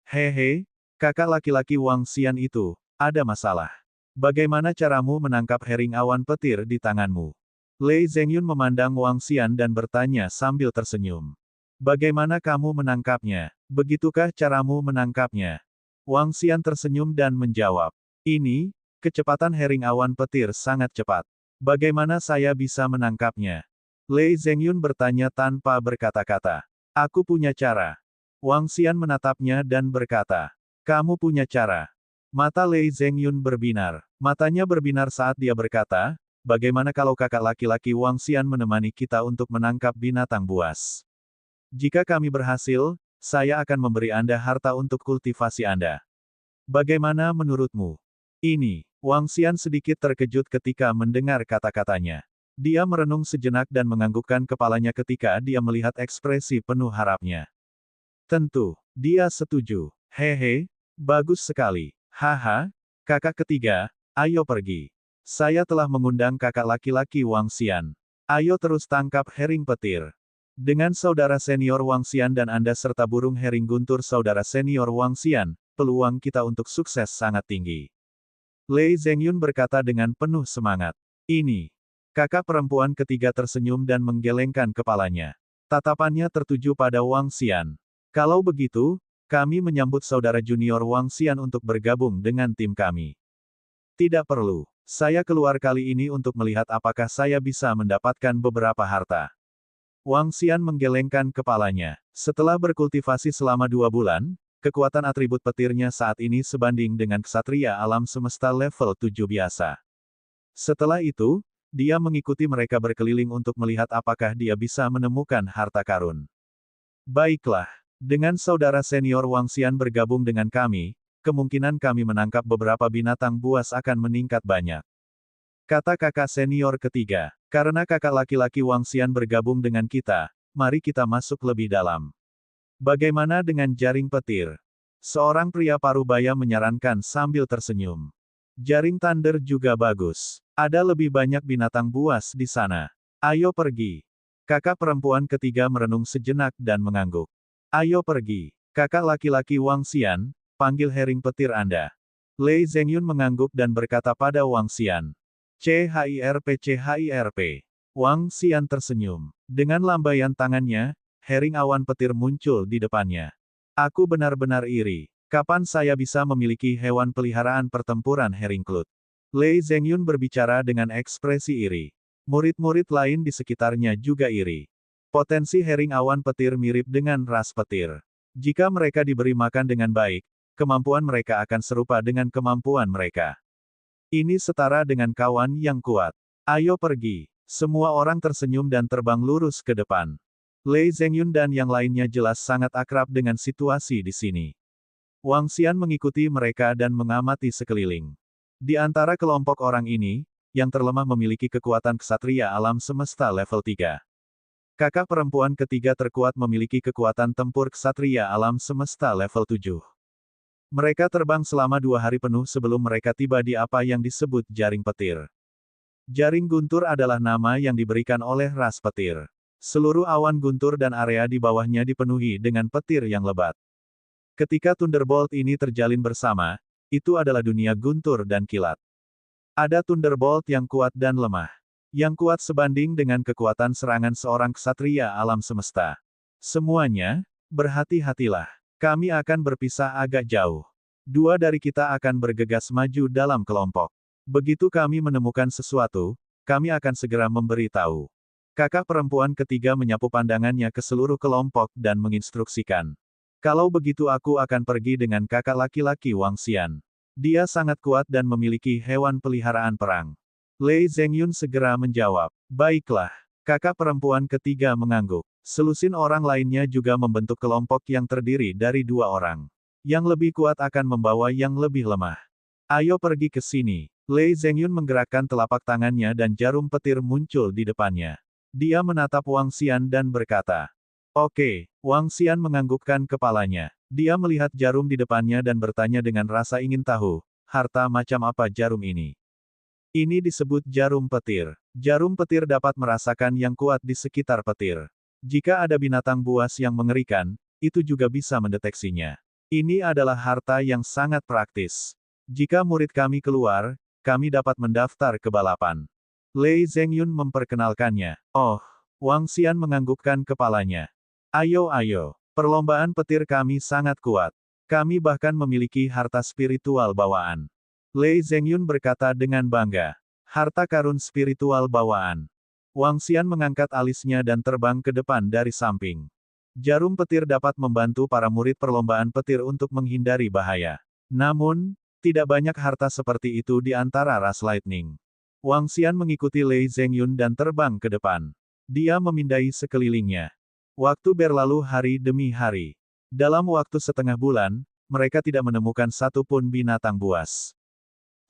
Hehe, kakak laki-laki Wang Xian itu, ada masalah. Bagaimana caramu menangkap hering awan petir di tanganmu? Lei Zhengyun memandang Wang Xian dan bertanya sambil tersenyum. Bagaimana kamu menangkapnya? Begitukah caramu menangkapnya? Wang Xian tersenyum dan menjawab. Ini, kecepatan hering awan petir sangat cepat. Bagaimana saya bisa menangkapnya? Lei Zhengyun bertanya tanpa berkata-kata. Aku punya cara. Wang Xian menatapnya dan berkata. Kamu punya cara. Mata Lei Zhengyun berbinar. Matanya berbinar saat dia berkata, bagaimana kalau kakak laki-laki Wang Xian menemani kita untuk menangkap binatang buas? Jika kami berhasil, saya akan memberi Anda harta untuk kultivasi Anda. Bagaimana menurutmu? Ini, Wang Xian sedikit terkejut ketika mendengar kata-katanya. Dia merenung sejenak dan menganggukkan kepalanya ketika dia melihat ekspresi penuh harapnya. Tentu, dia setuju. Hehe, bagus sekali. Haha, kakak ketiga, ayo pergi. Saya telah mengundang kakak laki-laki Wang Xian. Ayo terus tangkap hering petir. Dengan saudara senior Wang Xian dan Anda serta burung hering guntur saudara senior Wang Xian, peluang kita untuk sukses sangat tinggi. Lei Zhengyun berkata dengan penuh semangat. Ini. Kakak perempuan ketiga tersenyum dan menggelengkan kepalanya. Tatapannya tertuju pada Wang Xian. Kalau begitu, kami menyambut saudara junior Wang Xian untuk bergabung dengan tim kami. Tidak perlu. Saya keluar kali ini untuk melihat apakah saya bisa mendapatkan beberapa harta. Wang Xian menggelengkan kepalanya. Setelah berkultivasi selama 2 bulan, kekuatan atribut petirnya saat ini sebanding dengan ksatria alam semesta level 7 biasa. Setelah itu, dia mengikuti mereka berkeliling untuk melihat apakah dia bisa menemukan harta karun. Baiklah. Dengan saudara senior Wang Xian bergabung dengan kami, kemungkinan kami menangkap beberapa binatang buas akan meningkat banyak. Kata kakak senior ketiga, karena kakak laki-laki Wang Xian bergabung dengan kita, mari kita masuk lebih dalam. Bagaimana dengan jaring petir? Seorang pria parubaya menyarankan sambil tersenyum. Jaring thunder juga bagus. Ada lebih banyak binatang buas di sana. Ayo pergi. Kakak perempuan ketiga merenung sejenak dan mengangguk. Ayo pergi. Kakak laki-laki Wang Xian, panggil hering petir Anda. Lei Zhengyun mengangguk dan berkata pada Wang Xian. CHIRP. Wang Xian tersenyum. Dengan lambaian tangannya, hering awan petir muncul di depannya. Aku benar-benar iri. Kapan saya bisa memiliki hewan peliharaan pertempuran hering cloud? Lei Zhengyun berbicara dengan ekspresi iri. Murid-murid lain di sekitarnya juga iri. Potensi hering awan petir mirip dengan ras petir. Jika mereka diberi makan dengan baik, kemampuan mereka akan serupa dengan kemampuan mereka. Ini setara dengan kawan yang kuat. Ayo pergi. Semua orang tersenyum dan terbang lurus ke depan. Lei Zhengyun dan yang lainnya jelas sangat akrab dengan situasi di sini. Wang Xian mengikuti mereka dan mengamati sekeliling. Di antara kelompok orang ini, yang terlemah memiliki kekuatan ksatria alam semesta level 3. Kakak perempuan ketiga terkuat memiliki kekuatan tempur ksatria alam semesta level 7. Mereka terbang selama 2 hari penuh sebelum mereka tiba di apa yang disebut jaring petir. Jaring guntur adalah nama yang diberikan oleh ras petir. Seluruh awan guntur dan area di bawahnya dipenuhi dengan petir yang lebat. Ketika Thunderbolt ini terjalin bersama, itu adalah dunia guntur dan kilat. Ada Thunderbolt yang kuat dan lemah. Yang kuat sebanding dengan kekuatan serangan seorang ksatria alam semesta. Semuanya, berhati-hatilah. Kami akan berpisah agak jauh. Dua dari kita akan bergegas maju dalam kelompok. Begitu kami menemukan sesuatu, kami akan segera memberitahu. Kakak perempuan ketiga menyapu pandangannya ke seluruh kelompok dan menginstruksikan. Kalau begitu aku akan pergi dengan kakak laki-laki Wang Xian. Dia sangat kuat dan memiliki hewan peliharaan perang. Lei Zhengyun segera menjawab. Baiklah. Kakak perempuan ketiga mengangguk. Selusin orang lainnya juga membentuk kelompok yang terdiri dari dua orang. Yang lebih kuat akan membawa yang lebih lemah. Ayo pergi ke sini. Lei Zhengyun menggerakkan telapak tangannya dan jarum petir muncul di depannya. Dia menatap Wang Xian dan berkata. Oke, Wang Xian menganggukkan kepalanya. Dia melihat jarum di depannya dan bertanya dengan rasa ingin tahu, harta macam apa jarum ini? Ini disebut jarum petir. Jarum petir dapat merasakan yang kuat di sekitar petir. Jika ada binatang buas yang mengerikan, itu juga bisa mendeteksinya. Ini adalah harta yang sangat praktis. Jika murid kami keluar, kami dapat mendaftar ke balapan. Lei Zhengyun memperkenalkannya. Oh, Wang Xian menganggukkan kepalanya. Ayo, perlombaan petir kami sangat kuat. Kami bahkan memiliki harta spiritual bawaan. Lei Zhengyun berkata dengan bangga. Harta karun spiritual bawaan. Wang Xian mengangkat alisnya dan terbang ke depan dari samping. Jarum petir dapat membantu para murid perlombaan petir untuk menghindari bahaya. Namun, tidak banyak harta seperti itu di antara ras Lightning. Wang Xian mengikuti Lei Zhengyun dan terbang ke depan. Dia memindai sekelilingnya. Waktu berlalu hari demi hari. Dalam waktu setengah bulan, mereka tidak menemukan satupun binatang buas.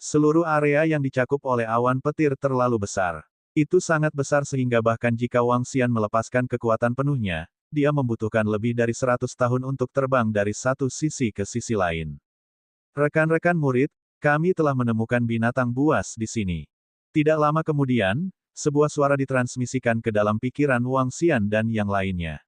Seluruh area yang dicakup oleh awan petir terlalu besar. Itu sangat besar sehingga bahkan jika Wang Xian melepaskan kekuatan penuhnya, dia membutuhkan lebih dari 100 tahun untuk terbang dari satu sisi ke sisi lain. Rekan-rekan murid, kami telah menemukan binatang buas di sini. Tidak lama kemudian, sebuah suara ditransmisikan ke dalam pikiran Wang Xian dan yang lainnya.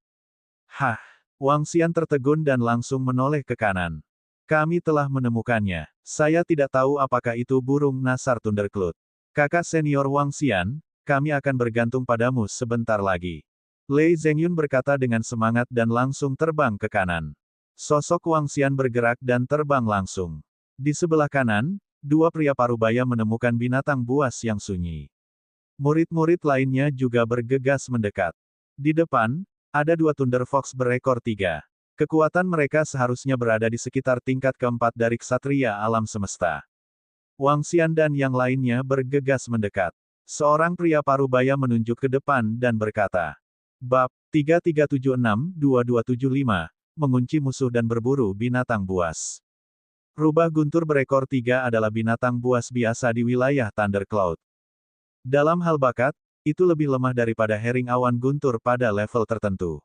Hah! Wang Xian tertegun dan langsung menoleh ke kanan. Kami telah menemukannya. Saya tidak tahu apakah itu burung nasar Thundercloud. Kakak senior Wang Xian, kami akan bergantung padamu sebentar lagi. Lei Zhengyun berkata dengan semangat dan langsung terbang ke kanan. Sosok Wang Xian bergerak dan terbang langsung. Di sebelah kanan, dua pria parubaya menemukan binatang buas yang sunyi. Murid-murid lainnya juga bergegas mendekat. Di depan, ada dua Thunder Fox berekor 3. Kekuatan mereka seharusnya berada di sekitar tingkat keempat dari ksatria alam semesta. Wang Xian dan yang lainnya bergegas mendekat. Seorang pria parubaya menunjuk ke depan dan berkata, Bab 3376-2275, mengunci musuh dan berburu binatang buas. Rubah guntur berekor 3 adalah binatang buas biasa di wilayah Thundercloud. Dalam hal bakat, itu lebih lemah daripada herring awan guntur pada level tertentu.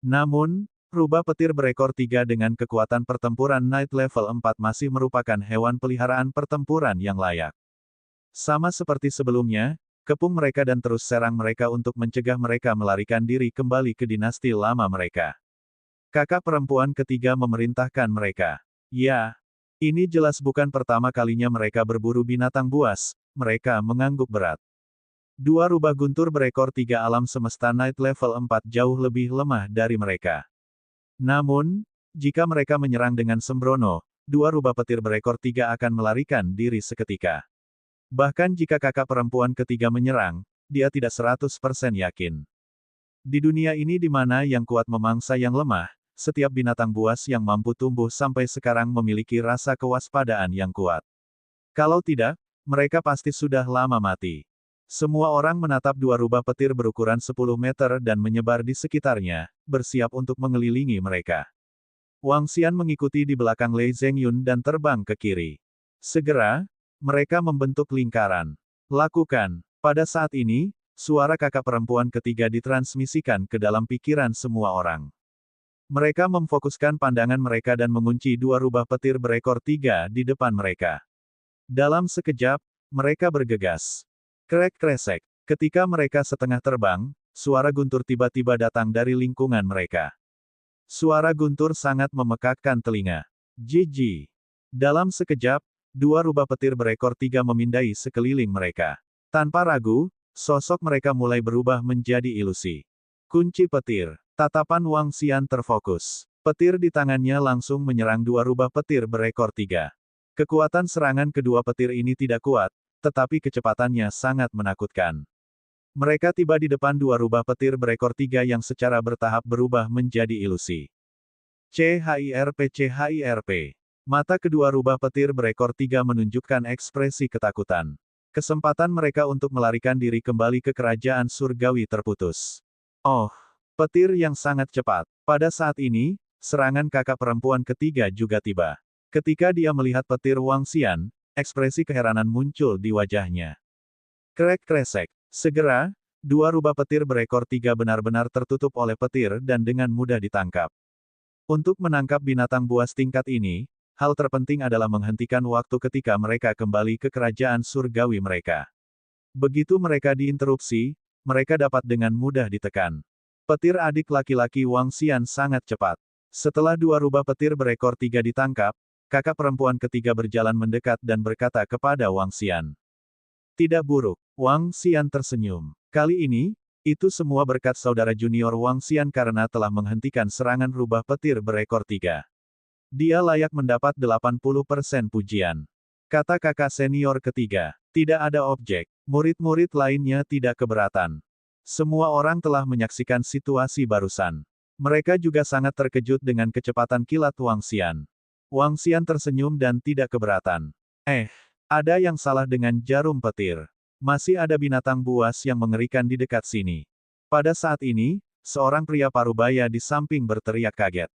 Namun, rubah petir berekor 3 dengan kekuatan pertempuran Night level 4 masih merupakan hewan peliharaan pertempuran yang layak. Sama seperti sebelumnya, kepung mereka dan terus serang mereka untuk mencegah mereka melarikan diri kembali ke dinasti lama mereka. Kakak perempuan ketiga memerintahkan mereka. Ya, ini jelas bukan pertama kalinya mereka berburu binatang buas. Mereka mengangguk berat. Dua rubah guntur berekor 3 alam semesta Night level 4 jauh lebih lemah dari mereka. Namun, jika mereka menyerang dengan sembrono, dua rubah petir berekor 3 akan melarikan diri seketika. Bahkan jika kakak perempuan ketiga menyerang, dia tidak 100% yakin. Di dunia ini di mana yang kuat memangsa yang lemah, setiap binatang buas yang mampu tumbuh sampai sekarang memiliki rasa kewaspadaan yang kuat. Kalau tidak, mereka pasti sudah lama mati. Semua orang menatap dua rubah petir berukuran 10 meter dan menyebar di sekitarnya, bersiap untuk mengelilingi mereka. Wang Xian mengikuti di belakang Lei Zhengyun dan terbang ke kiri. Segera, mereka membentuk lingkaran. Lakukan. Pada saat ini, suara kakak perempuan ketiga ditransmisikan ke dalam pikiran semua orang. Mereka memfokuskan pandangan mereka dan mengunci dua rubah petir berekor 3 di depan mereka. Dalam sekejap, mereka bergegas. Krek-kresek. Ketika mereka setengah terbang, suara guntur tiba-tiba datang dari lingkungan mereka. Suara guntur sangat memekakkan telinga. Jiji. Dalam sekejap, Dua rubah petir berekor 3 memindai sekeliling mereka. Tanpa ragu, sosok mereka mulai berubah menjadi ilusi. Kunci petir. Tatapan Wang Xian terfokus. Petir di tangannya langsung menyerang dua rubah petir berekor 3. Kekuatan serangan kedua petir ini tidak kuat, tetapi kecepatannya sangat menakutkan. Mereka tiba di depan dua rubah petir berekor 3 yang secara bertahap berubah menjadi ilusi. CHIRP. Mata kedua rubah petir berekor 3 menunjukkan ekspresi ketakutan. Kesempatan mereka untuk melarikan diri kembali ke kerajaan surgawi terputus. Oh, petir yang sangat cepat. Pada saat ini, serangan kakak perempuan ketiga juga tiba. Ketika dia melihat petir Wang Xian, ekspresi keheranan muncul di wajahnya. Krek-kresek. Segera, dua rubah petir berekor 3 benar-benar tertutup oleh petir dan dengan mudah ditangkap. Untuk menangkap binatang buas tingkat ini, hal terpenting adalah menghentikan waktu ketika mereka kembali ke kerajaan surgawi mereka. Begitu mereka diinterupsi, mereka dapat dengan mudah ditekan. Petir adik laki-laki Wang Xian sangat cepat. Setelah dua rubah petir berekor 3 ditangkap, kakak perempuan ketiga berjalan mendekat dan berkata kepada Wang Xian. Tidak buruk. Wang Xian tersenyum. Kali ini, itu semua berkat saudara junior Wang Xian karena telah menghentikan serangan rubah petir berekor 3. Dia layak mendapat 80% pujian. Kata kakak senior ketiga. Tidak ada objek. Murid-murid lainnya tidak keberatan. Semua orang telah menyaksikan situasi barusan. Mereka juga sangat terkejut dengan kecepatan kilat Wang Xian. Wang Xian tersenyum dan tidak keberatan. Ada yang salah dengan jarum petir. Masih ada binatang buas yang mengerikan di dekat sini. Pada saat ini, seorang pria parubaya di samping berteriak kaget.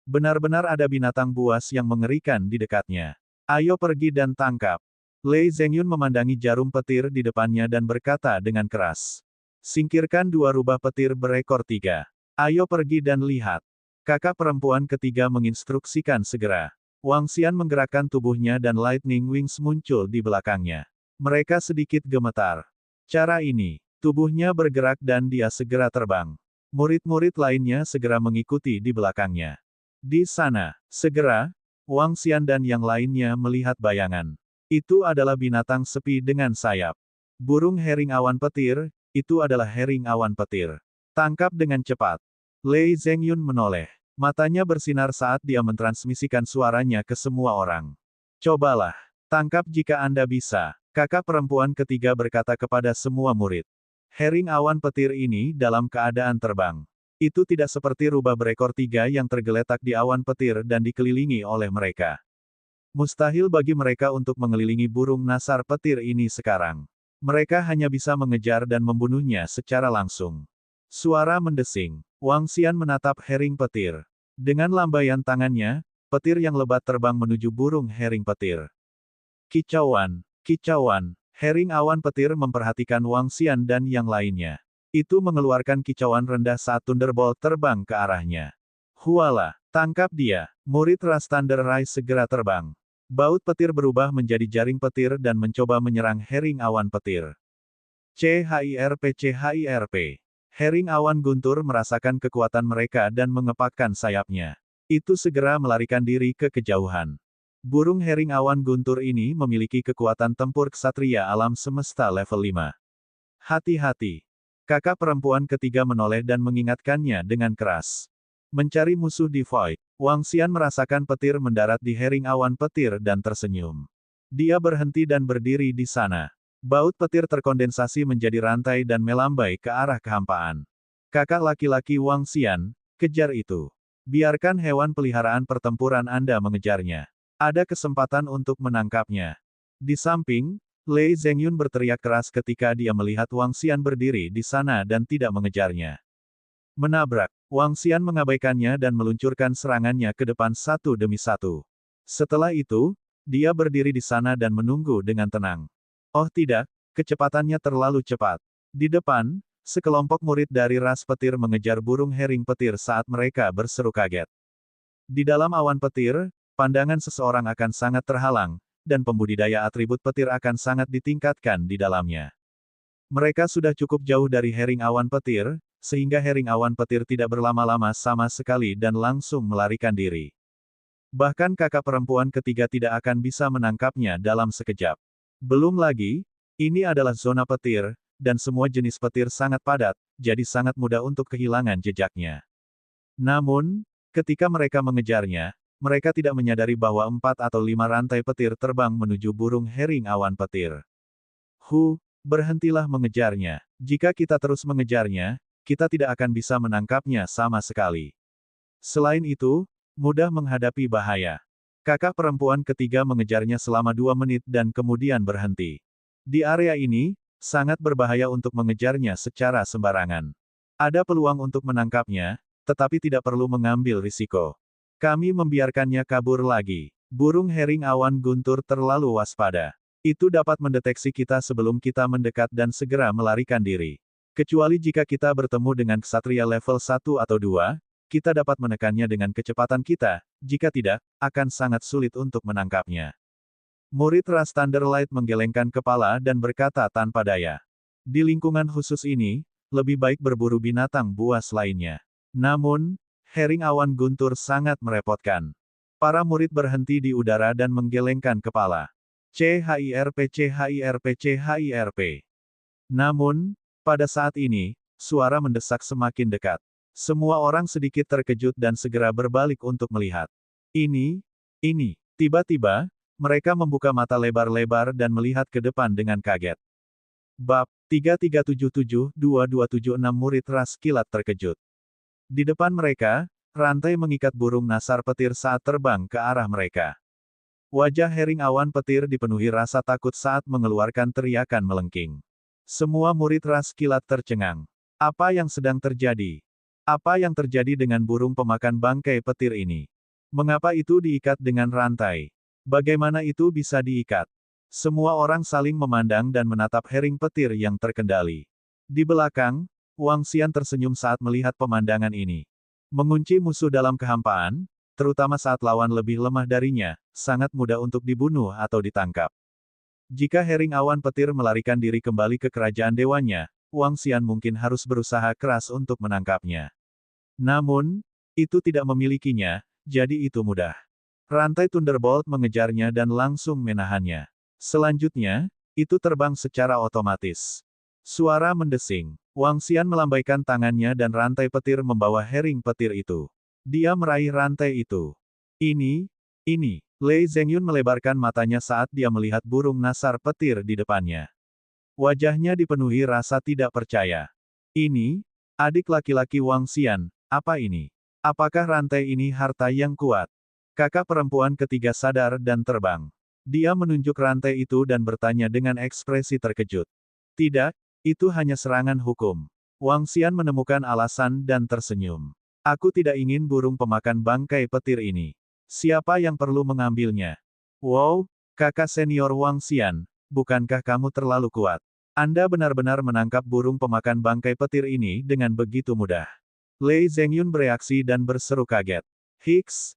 Benar-benar ada binatang buas yang mengerikan di dekatnya. Ayo pergi dan tangkap. Lei Zhengyun memandangi jarum petir di depannya dan berkata dengan keras. Singkirkan dua rubah petir berekor 3. Ayo pergi dan lihat. Kakak perempuan ketiga menginstruksikan segera. Wang Xian menggerakkan tubuhnya dan Lightning Wings muncul di belakangnya. Mereka sedikit gemetar. Cara ini, tubuhnya bergerak dan dia segera terbang. Murid-murid lainnya segera mengikuti di belakangnya. Di sana, segera, Wang Xian dan yang lainnya melihat bayangan. Itu adalah binatang sepi dengan sayap. Burung hering awan petir, itu adalah hering awan petir. Tangkap dengan cepat. Lei Zhengyun menoleh. Matanya bersinar saat dia mentransmisikan suaranya ke semua orang. Cobalah. Tangkap jika Anda bisa. Kakak perempuan ketiga berkata kepada semua murid. Hering awan petir ini dalam keadaan terbang. Itu tidak seperti rubah berekor 3 yang tergeletak di awan petir dan dikelilingi oleh mereka. Mustahil bagi mereka untuk mengelilingi burung nasar petir ini sekarang. Mereka hanya bisa mengejar dan membunuhnya secara langsung. Suara mendesing. Wang Xian menatap hering petir. Dengan lambaian tangannya, petir yang lebat terbang menuju burung hering petir. Kicauan. Kicauan. Hering awan petir memperhatikan Wang Xian dan yang lainnya. Itu mengeluarkan kicauan rendah saat Thunderbolt terbang ke arahnya. Huala, tangkap dia. Murid ras Thunder Rise segera terbang. Baut petir berubah menjadi jaring petir dan mencoba menyerang hering awan petir. CHIRP. Hering awan guntur merasakan kekuatan mereka dan mengepakkan sayapnya. Itu segera melarikan diri ke kejauhan. Burung hering awan guntur ini memiliki kekuatan tempur ksatria alam semesta level 5. Hati-hati. Kakak perempuan ketiga menoleh dan mengingatkannya dengan keras. Mencari musuh di Void. Wang Xian merasakan petir mendarat di hering awan petir dan tersenyum. Dia berhenti dan berdiri di sana. Baut petir terkondensasi menjadi rantai dan melambai ke arah kehampaan. Kakak laki-laki Wang Xian, kejar itu. Biarkan hewan peliharaan pertempuran Anda mengejarnya. Ada kesempatan untuk menangkapnya. Di samping, Lei Zhengyun berteriak keras ketika dia melihat Wang Xian berdiri di sana dan tidak mengejarnya. Menabrak, Wang Xian mengabaikannya dan meluncurkan serangannya ke depan satu demi satu. Setelah itu, dia berdiri di sana dan menunggu dengan tenang. Oh tidak, kecepatannya terlalu cepat. Di depan, sekelompok murid dari ras petir mengejar burung hering petir saat mereka berseru kaget. Di dalam awan petir, pandangan seseorang akan sangat terhalang, dan pembudidaya atribut petir akan sangat ditingkatkan di dalamnya. Mereka sudah cukup jauh dari hering awan petir, sehingga hering awan petir tidak berlama-lama sama sekali dan langsung melarikan diri. Bahkan kakak perempuan ketiga tidak akan bisa menangkapnya dalam sekejap. Belum lagi, ini adalah zona petir, dan semua jenis petir sangat padat, jadi sangat mudah untuk kehilangan jejaknya. Namun, ketika mereka mengejarnya, mereka tidak menyadari bahwa 4 atau 5 rantai petir terbang menuju burung hering awan petir. Berhentilah mengejarnya. Jika kita terus mengejarnya, kita tidak akan bisa menangkapnya sama sekali. Selain itu, mudah menghadapi bahaya. Kakak perempuan ketiga mengejarnya selama 2 menit dan kemudian berhenti. Di area ini, sangat berbahaya untuk mengejarnya secara sembarangan. Ada peluang untuk menangkapnya, tetapi tidak perlu mengambil risiko. Kami membiarkannya kabur lagi. Burung hering awan guntur terlalu waspada. Itu dapat mendeteksi kita sebelum kita mendekat dan segera melarikan diri. Kecuali jika kita bertemu dengan ksatria level 1 atau 2, kita dapat menekannya dengan kecepatan kita, jika tidak, akan sangat sulit untuk menangkapnya. Murid ras Thunderlight menggelengkan kepala dan berkata tanpa daya. Di lingkungan khusus ini, lebih baik berburu binatang buas lainnya. Namun, hering awan guntur sangat merepotkan. Para murid berhenti di udara dan menggelengkan kepala. CHIRP. Namun, pada saat ini, suara mendesak semakin dekat. Semua orang sedikit terkejut dan segera berbalik untuk melihat. Ini. Tiba-tiba, mereka membuka mata lebar-lebar dan melihat ke depan dengan kaget. Bab 3377-2276 murid ras kilat terkejut. Di depan mereka, rantai mengikat burung nasar petir saat terbang ke arah mereka. Wajah hering awan petir dipenuhi rasa takut saat mengeluarkan teriakan melengking. Semua murid ras kilat tercengang. Apa yang sedang terjadi? Apa yang terjadi dengan burung pemakan bangkai petir ini? Mengapa itu diikat dengan rantai? Bagaimana itu bisa diikat? Semua orang saling memandang dan menatap hering petir yang terkendali. Di belakang, Wang Xian tersenyum saat melihat pemandangan ini. Mengunci musuh dalam kehampaan, terutama saat lawan lebih lemah darinya, sangat mudah untuk dibunuh atau ditangkap. Jika hering awan petir melarikan diri kembali ke kerajaan dewanya, Wang Xian mungkin harus berusaha keras untuk menangkapnya. Namun, itu tidak memilikinya, jadi itu mudah. Rantai Thunderbolt mengejarnya dan langsung menahannya. Selanjutnya, itu terbang secara otomatis. Suara mendesing. Wang Xian melambaikan tangannya dan rantai petir membawa hering petir itu. Dia meraih rantai itu. Ini. Lei Zhengyun melebarkan matanya saat dia melihat burung nasar petir di depannya. Wajahnya dipenuhi rasa tidak percaya. Ini, adik laki-laki Wang Xian, apa ini? Apakah rantai ini harta yang kuat? Kakak perempuan ketiga sadar dan terbang. Dia menunjuk rantai itu dan bertanya dengan ekspresi terkejut. Tidak, itu hanya serangan hukum. Wang Xian menemukan alasan dan tersenyum. Aku tidak ingin burung pemakan bangkai petir ini. Siapa yang perlu mengambilnya? Wow, kakak senior Wang Xian, bukankah kamu terlalu kuat? Anda benar-benar menangkap burung pemakan bangkai petir ini dengan begitu mudah. Lei Zhengyun bereaksi dan berseru kaget. Hiks.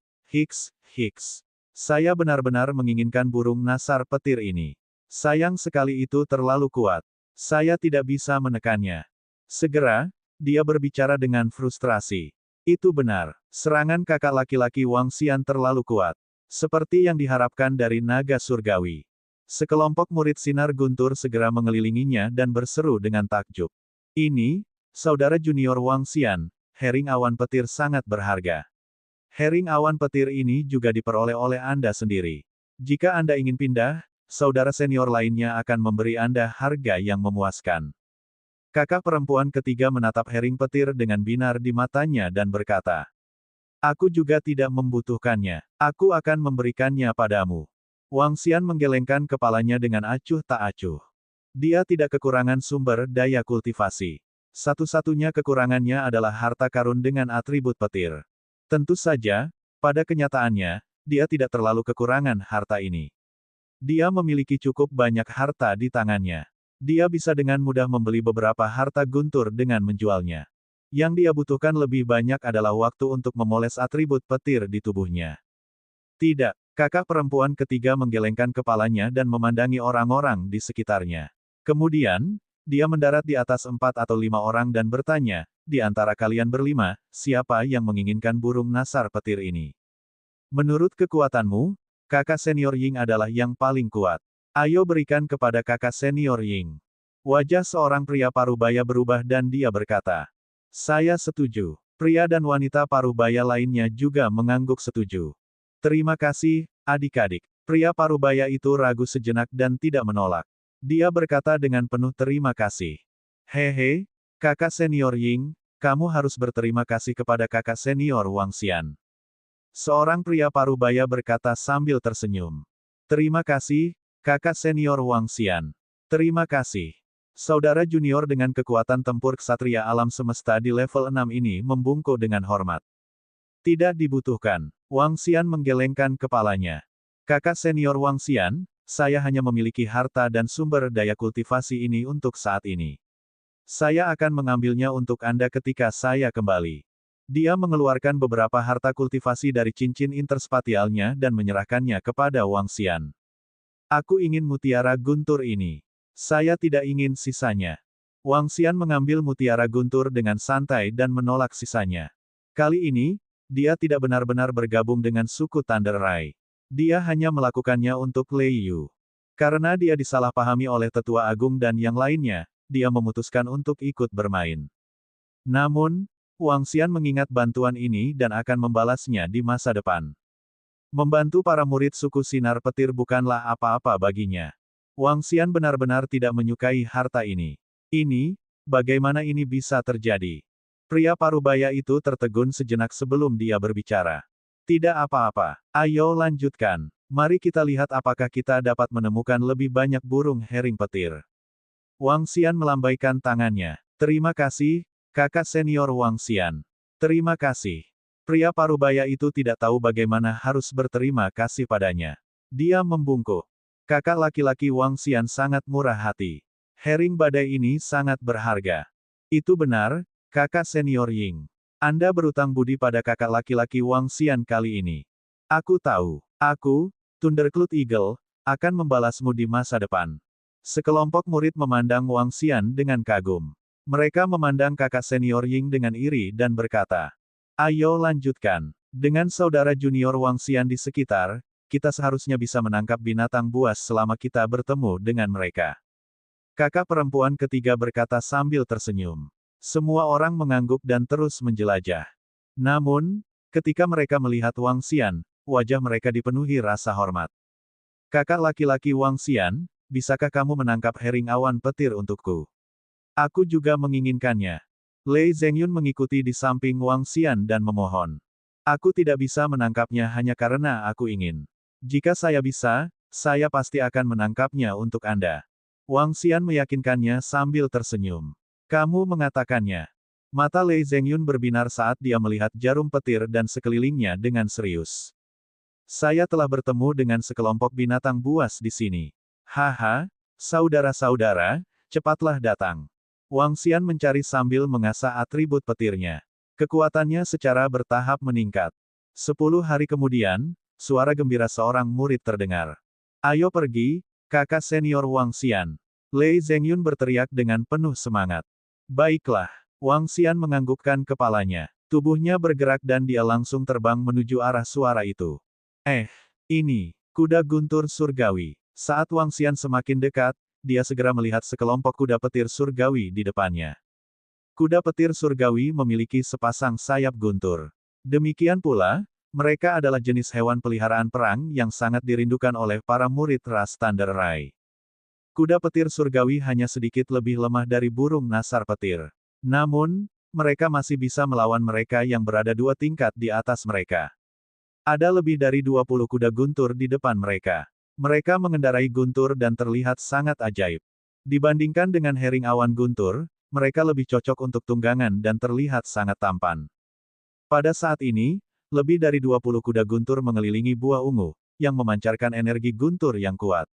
Saya benar-benar menginginkan burung nasar petir ini. Sayang sekali itu terlalu kuat. Saya tidak bisa menekannya. Segera, dia berbicara dengan frustrasi. Itu benar, serangan kakak laki-laki Wang Xian terlalu kuat. Seperti yang diharapkan dari naga surgawi. Sekelompok murid sinar guntur segera mengelilinginya dan berseru dengan takjub. Ini, saudara junior Wang Xian, hering awan petir sangat berharga. Hering awan petir ini juga diperoleh oleh Anda sendiri. Jika Anda ingin pindah, saudara senior lainnya akan memberi Anda harga yang memuaskan. Kakak perempuan ketiga menatap hering petir dengan binar di matanya dan berkata, aku juga tidak membutuhkannya. Aku akan memberikannya padamu. Wang Xian menggelengkan kepalanya dengan acuh tak acuh. Dia tidak kekurangan sumber daya kultivasi. Satu-satunya kekurangannya adalah harta karun dengan atribut petir. Tentu saja, pada kenyataannya, dia tidak terlalu kekurangan harta ini. Dia memiliki cukup banyak harta di tangannya. Dia bisa dengan mudah membeli beberapa harta guntur dengan menjualnya. Yang dia butuhkan lebih banyak adalah waktu untuk memoles atribut petir di tubuhnya. Tidak, kakak perempuan ketiga menggelengkan kepalanya dan memandangi orang-orang di sekitarnya. Kemudian, dia mendarat di atas 4 atau 5 orang dan bertanya, di antara kalian berlima, siapa yang menginginkan burung nasar petir ini? Menurut kekuatanmu, kakak senior Ying adalah yang paling kuat. Ayo berikan kepada kakak senior Ying. Wajah seorang pria parubaya berubah dan dia berkata, saya setuju. Pria dan wanita parubaya lainnya juga mengangguk setuju. Terima kasih, adik-adik. Pria parubaya itu ragu sejenak dan tidak menolak. Dia berkata dengan penuh terima kasih. Hehe, kakak senior Ying, kamu harus berterima kasih kepada kakak senior Wang Xian. Seorang pria parubaya berkata sambil tersenyum. Terima kasih, kakak senior Wang Xian. Terima kasih. Saudara junior dengan kekuatan tempur ksatria alam semesta di level 6 ini membungkuk dengan hormat. Tidak dibutuhkan. Wang Xian menggelengkan kepalanya. Kakak senior Wang Xian, saya hanya memiliki harta dan sumber daya kultivasi ini untuk saat ini. Saya akan mengambilnya untuk Anda ketika saya kembali. Dia mengeluarkan beberapa harta kultivasi dari cincin interspatialnya dan menyerahkannya kepada Wang Xian. Aku ingin mutiara guntur ini. Saya tidak ingin sisanya. Wang Xian mengambil mutiara guntur dengan santai dan menolak sisanya. Kali ini, dia tidak benar-benar bergabung dengan suku Thunder Rai. Dia hanya melakukannya untuk Lei Yu. Karena dia disalahpahami oleh Tetua Agung dan yang lainnya, dia memutuskan untuk ikut bermain. Namun, Wang Xian mengingat bantuan ini dan akan membalasnya di masa depan. Membantu para murid suku Sinar Petir bukanlah apa-apa baginya. Wang Xian benar-benar tidak menyukai harta ini. Ini, bagaimana ini bisa terjadi? Pria parubaya itu tertegun sejenak sebelum dia berbicara. Tidak apa-apa, ayo lanjutkan. Mari kita lihat apakah kita dapat menemukan lebih banyak burung hering petir. Wang Xian melambaikan tangannya. Terima kasih, kakak senior Wang Xian. Terima kasih. Pria parubaya itu tidak tahu bagaimana harus berterima kasih padanya. Dia membungkuk. Kakak laki-laki Wang Xian sangat murah hati. Hering badai ini sangat berharga. Itu benar, kakak senior Ying. Anda berutang budi pada kakak laki-laki Wang Xian kali ini. Aku tahu. Aku, Thundercloud Eagle, akan membalasmu di masa depan. Sekelompok murid memandang Wang Xian dengan kagum. Mereka memandang kakak senior Ying dengan iri dan berkata, ayo lanjutkan. Dengan saudara junior Wang Xian di sekitar, kita seharusnya bisa menangkap binatang buas selama kita bertemu dengan mereka. Kakak perempuan ketiga berkata sambil tersenyum. Semua orang mengangguk dan terus menjelajah. Namun, ketika mereka melihat Wang Xian, wajah mereka dipenuhi rasa hormat. Kakak laki-laki Wang Xian, bisakah kamu menangkap hering awan petir untukku? Aku juga menginginkannya. Lei Zhengyun mengikuti di samping Wang Xian dan memohon. Aku tidak bisa menangkapnya hanya karena aku ingin. Jika saya bisa, saya pasti akan menangkapnya untuk Anda. Wang Xian meyakinkannya sambil tersenyum. Kamu mengatakannya. Mata Lei Zhengyun berbinar saat dia melihat jarum petir dan sekelilingnya dengan serius. Saya telah bertemu dengan sekelompok binatang buas di sini. Haha, saudara-saudara, cepatlah datang. Wang Xian mencari sambil mengasah atribut petirnya. Kekuatannya secara bertahap meningkat. 10 hari kemudian, suara gembira seorang murid terdengar. Ayo pergi, kakak senior Wang Xian. Lei Zhengyun berteriak dengan penuh semangat. Baiklah, Wang Xian menganggukkan kepalanya. Tubuhnya bergerak dan dia langsung terbang menuju arah suara itu. Ini, kuda guntur surgawi. Saat Wang Xian semakin dekat, dia segera melihat sekelompok kuda petir surgawi di depannya. Kuda petir surgawi memiliki sepasang sayap guntur. Demikian pula, mereka adalah jenis hewan peliharaan perang yang sangat dirindukan oleh para murid ras Thunder Rai. Kuda petir surgawi hanya sedikit lebih lemah dari burung nasar petir. Namun, mereka masih bisa melawan mereka yang berada 2 tingkat di atas mereka. Ada lebih dari 20 kuda guntur di depan mereka. Mereka mengendarai guntur dan terlihat sangat ajaib. Dibandingkan dengan hering awan guntur, mereka lebih cocok untuk tunggangan dan terlihat sangat tampan. Pada saat ini, lebih dari 20 kuda guntur mengelilingi buah ungu, yang memancarkan energi guntur yang kuat.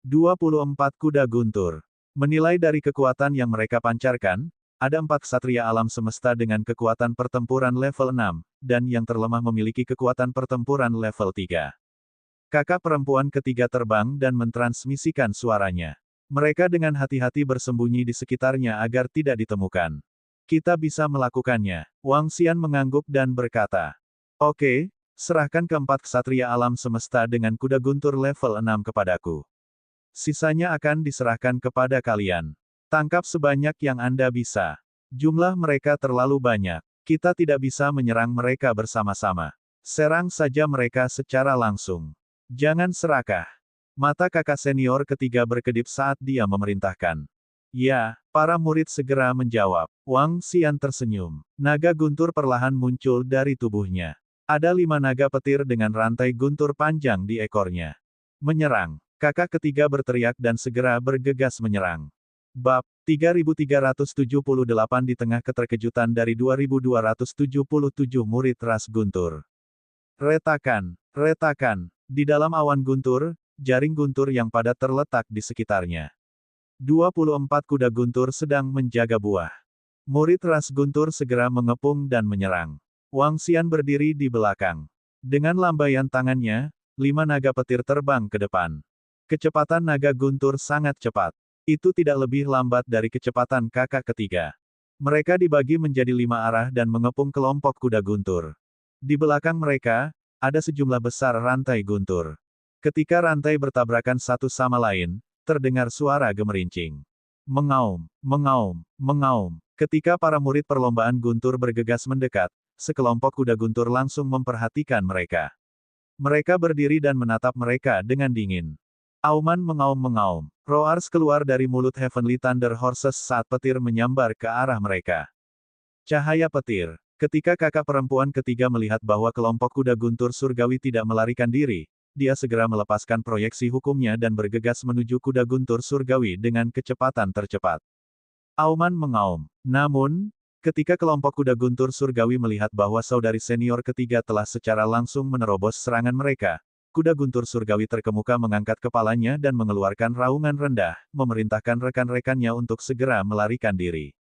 24 kuda guntur. Menilai dari kekuatan yang mereka pancarkan, ada 4 ksatria alam semesta dengan kekuatan pertempuran level 6, dan yang terlemah memiliki kekuatan pertempuran level 3. Kakak perempuan ketiga terbang dan mentransmisikan suaranya. Mereka dengan hati-hati bersembunyi di sekitarnya agar tidak ditemukan. Kita bisa melakukannya. Wang Xian mengangguk dan berkata, oke, Serahkan keempat ksatria alam semesta dengan kuda guntur level 6 kepadaku. Sisanya akan diserahkan kepada kalian. Tangkap sebanyak yang Anda bisa. Jumlah mereka terlalu banyak. Kita tidak bisa menyerang mereka bersama-sama. Serang saja mereka secara langsung. Jangan serakah. Mata kakak senior ketiga berkedip saat dia memerintahkan. Ya, para murid segera menjawab. Wang Xian tersenyum. Naga guntur perlahan muncul dari tubuhnya. Ada 5 naga petir dengan rantai guntur panjang di ekornya. Menyerang. Kakak ketiga berteriak dan segera bergegas menyerang. Bab 3378 di tengah keterkejutan dari 2277 murid ras guntur. Retakan, retakan. Di dalam awan guntur, jaring guntur yang padat terletak di sekitarnya. 24 kuda guntur sedang menjaga buah. Murid ras guntur segera mengepung dan menyerang. Wang Xian berdiri di belakang. Dengan lambaian tangannya, 5 naga petir terbang ke depan. Kecepatan naga guntur sangat cepat. Itu tidak lebih lambat dari kecepatan kakak ketiga. Mereka dibagi menjadi 5 arah dan mengepung kelompok kuda guntur. Di belakang mereka, ada sejumlah besar rantai guntur. Ketika rantai bertabrakan satu sama lain, terdengar suara gemerincing. Mengaum, mengaum, mengaum. Ketika para murid perlombaan guntur bergegas mendekat, sekelompok kuda guntur langsung memperhatikan mereka. Mereka berdiri dan menatap mereka dengan dingin. Auman mengaum-mengaum. Roars keluar dari mulut Heavenly Thunder Horses saat petir menyambar ke arah mereka. Cahaya petir. Ketika kakak perempuan ketiga melihat bahwa kelompok kuda guntur surgawi tidak melarikan diri, dia segera melepaskan proyeksi hukumnya dan bergegas menuju kuda guntur surgawi dengan kecepatan tercepat. Auman mengaum. Namun, ketika kelompok kuda guntur surgawi melihat bahwa saudari senior ketiga telah secara langsung menerobos serangan mereka, kuda guntur surgawi terkemuka mengangkat kepalanya dan mengeluarkan raungan rendah, memerintahkan rekan-rekannya untuk segera melarikan diri.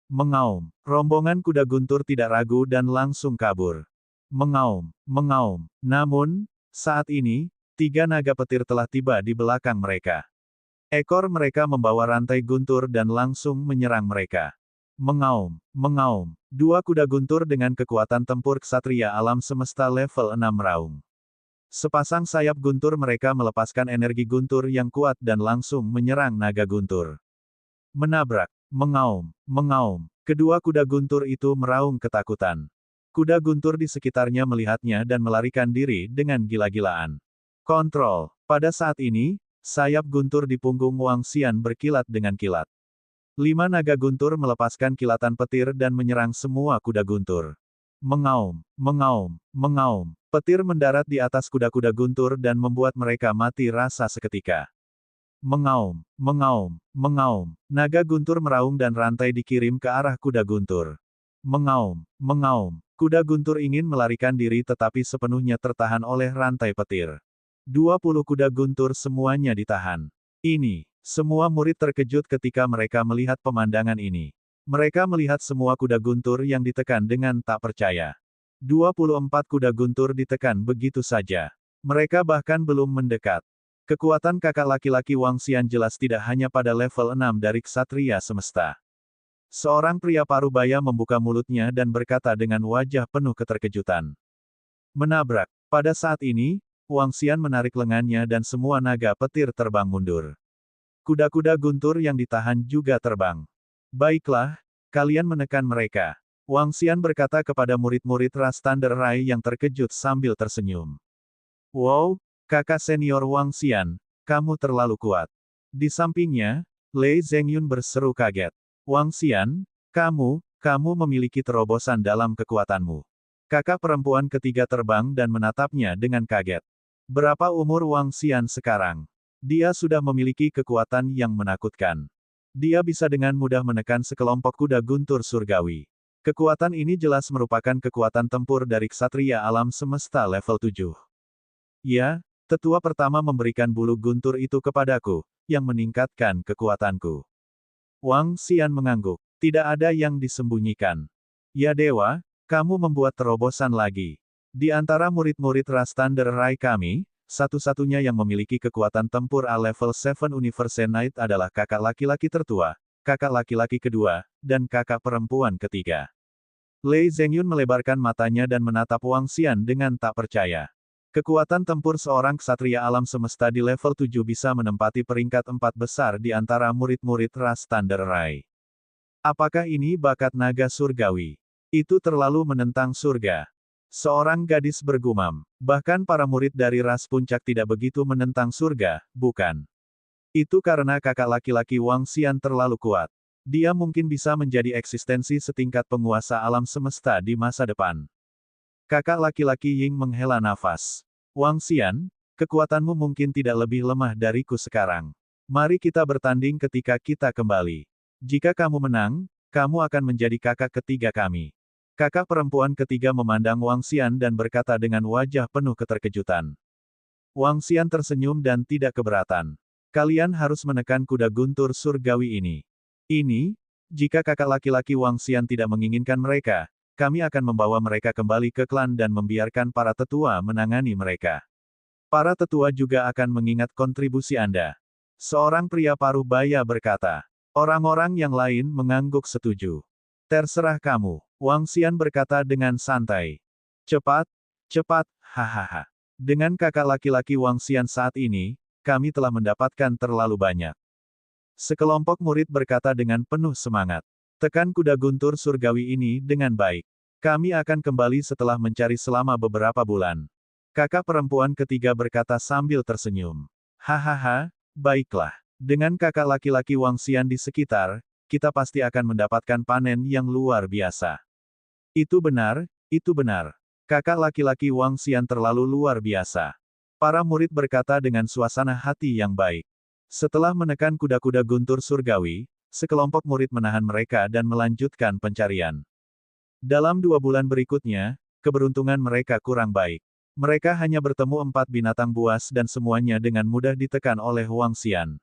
Mengaum. Rombongan kuda guntur tidak ragu dan langsung kabur. Mengaum, mengaum. Namun, saat ini, 3 naga petir telah tiba di belakang mereka. Ekor mereka membawa rantai guntur dan langsung menyerang mereka. Mengaum, mengaum. 2 kuda guntur dengan kekuatan tempur ksatria alam semesta level 6 meraung. Sepasang sayap guntur mereka melepaskan energi guntur yang kuat dan langsung menyerang naga guntur. Menabrak, mengaum, mengaum. Kedua kuda guntur itu meraung ketakutan. Kuda guntur di sekitarnya melihatnya dan melarikan diri dengan gila-gilaan. Kontrol. Pada saat ini, sayap guntur di punggung Wang Xian berkilat dengan kilat. 5 naga guntur melepaskan kilatan petir dan menyerang semua kuda guntur. Mengaum, mengaum, mengaum. Petir mendarat di atas kuda-kuda guntur dan membuat mereka mati rasa seketika. Mengaum, mengaum, mengaum. Naga guntur meraung dan rantai dikirim ke arah kuda guntur. Mengaum, mengaum. Kuda guntur ingin melarikan diri tetapi sepenuhnya tertahan oleh rantai petir. 20 kuda guntur semuanya ditahan. Ini, semua murid terkejut ketika mereka melihat pemandangan ini. Mereka melihat semua kuda guntur yang ditekan dengan tak percaya. 24 kuda guntur ditekan begitu saja. Mereka bahkan belum mendekat. Kekuatan kakak laki-laki Wang Xian jelas tidak hanya pada level 6 dari ksatria semesta. Seorang pria parubaya membuka mulutnya dan berkata dengan wajah penuh keterkejutan. Menabrak. Pada saat ini, Wang Xian menarik lengannya dan semua naga petir terbang mundur. Kuda-kuda guntur yang ditahan juga terbang. Baiklah, kalian menekan mereka. Wang Xian berkata kepada murid-murid ras Thunder Rai yang terkejut sambil tersenyum. Wow, kakak senior Wang Xian, kamu terlalu kuat. Di sampingnya, Lei Zhengyun berseru kaget. Wang Xian, kamu memiliki terobosan dalam kekuatanmu. Kakak perempuan ketiga terbang dan menatapnya dengan kaget. Berapa umur Wang Xian sekarang? Dia sudah memiliki kekuatan yang menakutkan. Dia bisa dengan mudah menekan sekelompok kuda guntur surgawi. Kekuatan ini jelas merupakan kekuatan tempur dari ksatria alam semesta level 7. Ya, tetua pertama memberikan bulu guntur itu kepadaku, yang meningkatkan kekuatanku. Wang Xian mengangguk. Tidak ada yang disembunyikan. Ya dewa, kamu membuat terobosan lagi. Di antara murid-murid ras Thunder Rai kami, satu-satunya yang memiliki kekuatan tempur A level 7 Universe Knight adalah kakak laki-laki tertua, kakak laki-laki kedua, dan kakak perempuan ketiga. Lei Zhengyun melebarkan matanya dan menatap Wang Xian dengan tak percaya. Kekuatan tempur seorang ksatria alam semesta di level 7 bisa menempati peringkat 4 besar di antara murid-murid ras Thunder Rai. Apakah ini bakat naga surgawi? Itu terlalu menentang surga. Seorang gadis bergumam. Bahkan para murid dari ras puncak tidak begitu menentang surga, bukan? Itu karena kakak laki-laki Wang Xian terlalu kuat. Dia mungkin bisa menjadi eksistensi setingkat penguasa alam semesta di masa depan. Kakak laki-laki Ying menghela nafas. Wang Xian, kekuatanmu mungkin tidak lebih lemah dariku sekarang. Mari kita bertanding ketika kita kembali. Jika kamu menang, kamu akan menjadi kakak ketiga kami. Kakak perempuan ketiga memandang Wang Xian dan berkata dengan wajah penuh keterkejutan. Wang Xian tersenyum dan tidak keberatan. Kalian harus menekan kuda guntur surgawi ini. Jika kakak laki-laki Wang Xian tidak menginginkan mereka, kami akan membawa mereka kembali ke klan dan membiarkan para tetua menangani mereka. Para tetua juga akan mengingat kontribusi Anda. Seorang pria paruh baya berkata. Orang-orang yang lain mengangguk setuju. Terserah kamu, Wang Xian berkata dengan santai. Cepat, hahaha. Dengan kakak laki-laki Wang Xian saat ini, kami telah mendapatkan terlalu banyak. Sekelompok murid berkata dengan penuh semangat. Tekan kuda guntur surgawi ini dengan baik. Kami akan kembali setelah mencari selama beberapa bulan. Kakak perempuan ketiga berkata sambil tersenyum. Hahaha, baiklah. Dengan kakak laki-laki Wang Xian di sekitar, kita pasti akan mendapatkan panen yang luar biasa. Itu benar, itu benar. Kakak laki-laki Wang Xian terlalu luar biasa. Para murid berkata dengan suasana hati yang baik. Setelah menekan kuda-kuda guntur surgawi, sekelompok murid menahan mereka dan melanjutkan pencarian. Dalam 2 bulan berikutnya, keberuntungan mereka kurang baik. Mereka hanya bertemu 4 binatang buas dan semuanya dengan mudah ditekan oleh Wang Xian.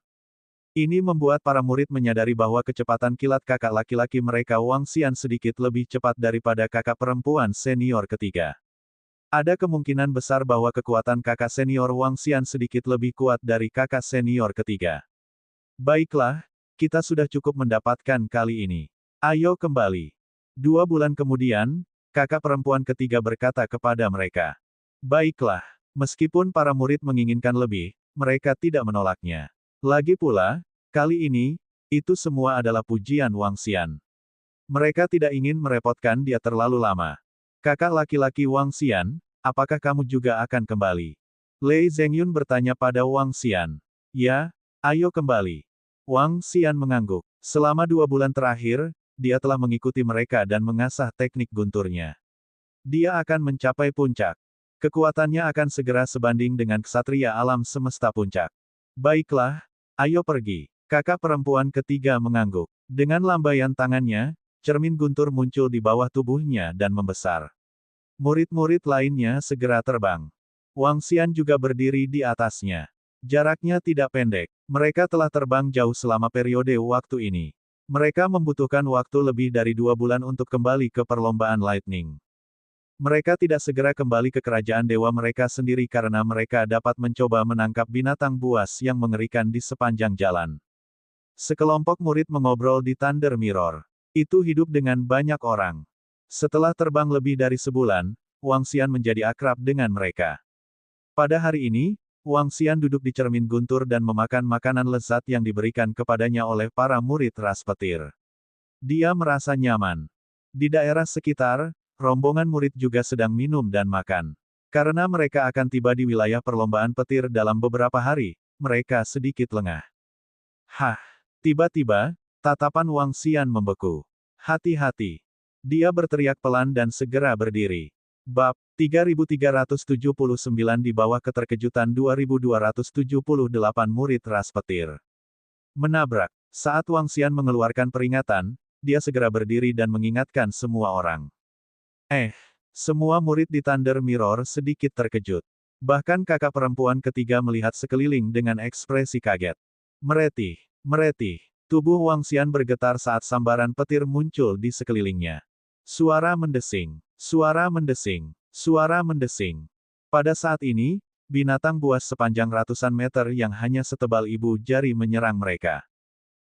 Ini membuat para murid menyadari bahwa kecepatan kilat kakak laki-laki mereka Wang Xian sedikit lebih cepat daripada kakak perempuan senior ketiga. Ada kemungkinan besar bahwa kekuatan kakak senior Wang Xian sedikit lebih kuat dari kakak senior ketiga. Baiklah, kita sudah cukup mendapatkan kali ini. Ayo kembali. 2 bulan kemudian, kakak perempuan ketiga berkata kepada mereka. Baiklah, meskipun para murid menginginkan lebih, mereka tidak menolaknya. Lagi pula, kali ini, itu semua adalah pujian Wang Xian. Mereka tidak ingin merepotkan dia terlalu lama. Kakak laki-laki Wang Xian, apakah kamu juga akan kembali? Lei Zhengyun bertanya pada Wang Xian. Ya, ayo kembali. Wang Xian mengangguk. Selama 2 bulan terakhir, dia telah mengikuti mereka dan mengasah teknik gunturnya. Dia akan mencapai puncak. Kekuatannya akan segera sebanding dengan ksatria alam semesta puncak. Baiklah, ayo pergi. Kakak perempuan ketiga mengangguk. Dengan lambaian tangannya, cermin guntur muncul di bawah tubuhnya dan membesar. Murid-murid lainnya segera terbang. Wang Xian juga berdiri di atasnya. Jaraknya tidak pendek. Mereka telah terbang jauh selama periode waktu ini. Mereka membutuhkan waktu lebih dari 2 bulan untuk kembali ke perlombaan Lightning. Mereka tidak segera kembali ke kerajaan dewa mereka sendiri karena mereka dapat mencoba menangkap binatang buas yang mengerikan di sepanjang jalan. Sekelompok murid mengobrol di Thunder Mirror. Itu hidup dengan banyak orang. Setelah terbang lebih dari sebulan, Wang Xian menjadi akrab dengan mereka. Pada hari ini, Wang Xian duduk di cermin guntur dan memakan makanan lezat yang diberikan kepadanya oleh para murid ras petir. Dia merasa nyaman. Di daerah sekitar, rombongan murid juga sedang minum dan makan. Karena mereka akan tiba di wilayah perlombaan petir dalam beberapa hari, mereka sedikit lengah. Hah! Tiba-tiba, tatapan Wang Xian membeku. Hati-hati! Dia berteriak pelan dan segera berdiri. Bab 3379 di bawah keterkejutan 2278 murid ras petir. Menabrak. Saat Wang Xian mengeluarkan peringatan, dia segera berdiri dan mengingatkan semua orang. Semua murid di Thunder Mirror sedikit terkejut. Bahkan kakak perempuan ketiga melihat sekeliling dengan ekspresi kaget. Meretih, meretih. Tubuh Wang Xian bergetar saat sambaran petir muncul di sekelilingnya. Suara mendesing, suara mendesing, suara mendesing. Pada saat ini, binatang buas sepanjang ratusan meter yang hanya setebal ibu jari menyerang mereka.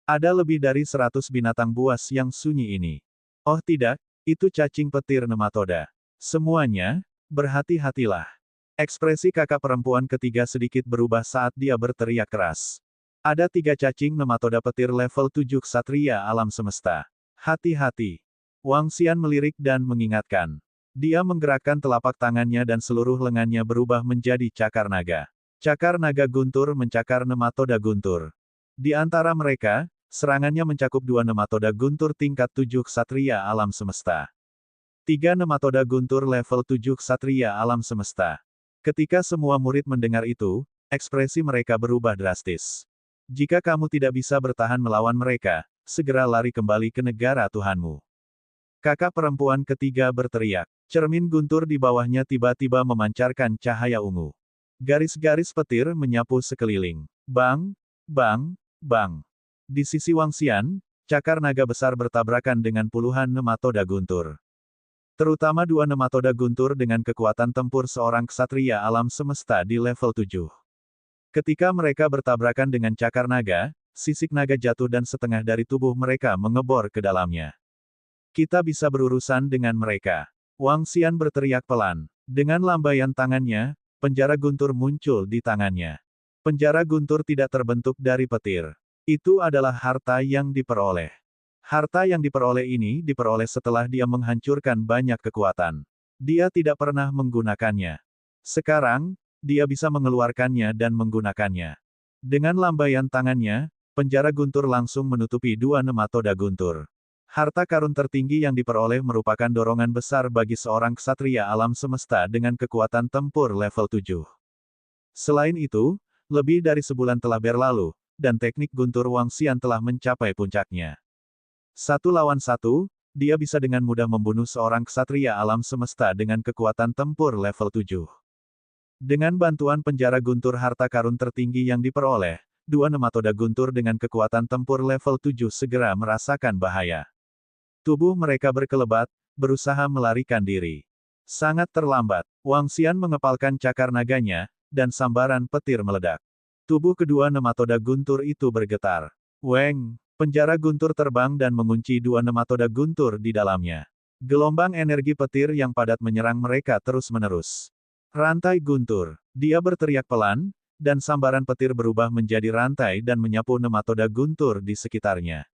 Ada lebih dari 100 binatang buas yang sunyi ini. Oh tidak, Itu cacing petir nematoda. Semuanya, berhati-hatilah. Ekspresi kakak perempuan ketiga sedikit berubah saat dia berteriak keras. Ada 3 cacing nematoda petir level 7 ksatria alam semesta. Hati-hati. Wang Xian melirik dan mengingatkan. Dia menggerakkan telapak tangannya dan seluruh lengannya berubah menjadi cakar naga. Cakar naga guntur mencakar nematoda guntur. Di antara mereka, serangannya mencakup 2 nematoda guntur tingkat 7 ksatria alam semesta. 3 nematoda guntur level 7 ksatria alam semesta. Ketika semua murid mendengar itu, ekspresi mereka berubah drastis. Jika kamu tidak bisa bertahan melawan mereka, segera lari kembali ke negara Tuhanmu. Kakak perempuan ketiga berteriak. Cermin guntur di bawahnya tiba-tiba memancarkan cahaya ungu. Garis-garis petir menyapu sekeliling. Bang, bang, bang. Di sisi Wang Xian, cakar naga besar bertabrakan dengan puluhan nematoda guntur. Terutama 2 nematoda guntur dengan kekuatan tempur seorang ksatria alam semesta di level 7. Ketika mereka bertabrakan dengan cakar naga, sisik naga jatuh dan setengah dari tubuh mereka mengebor ke dalamnya. Kita bisa berurusan dengan mereka. Wang Xian berteriak pelan. Dengan lambaian tangannya, penjara guntur muncul di tangannya. Penjara guntur tidak terbentuk dari petir. Itu adalah harta yang diperoleh. Harta yang diperoleh ini diperoleh setelah dia menghancurkan banyak kekuatan. Dia tidak pernah menggunakannya. Sekarang, dia bisa mengeluarkannya dan menggunakannya. Dengan lambaian tangannya, penjara guntur langsung menutupi 2 nematoda guntur. Harta karun tertinggi yang diperoleh merupakan dorongan besar bagi seorang ksatria alam semesta dengan kekuatan tempur level 7. Selain itu, lebih dari sebulan telah berlalu, dan teknik guntur Wang Xian telah mencapai puncaknya. 1 lawan 1, dia bisa dengan mudah membunuh seorang ksatria alam semesta dengan kekuatan tempur level 7. Dengan bantuan penjara guntur harta karun tertinggi yang diperoleh, 2 nematoda guntur dengan kekuatan tempur level 7 segera merasakan bahaya. Tubuh mereka berkelebat, berusaha melarikan diri. Sangat terlambat, Wang Xian mengepalkan cakar naganya, dan sambaran petir meledak. Tubuh kedua nematoda guntur itu bergetar. Weng, penjara guntur terbang dan mengunci 2 nematoda guntur di dalamnya. Gelombang energi petir yang padat menyerang mereka terus-menerus. Rantai guntur. Dia berteriak pelan, dan sambaran petir berubah menjadi rantai dan menyapu nematoda guntur di sekitarnya.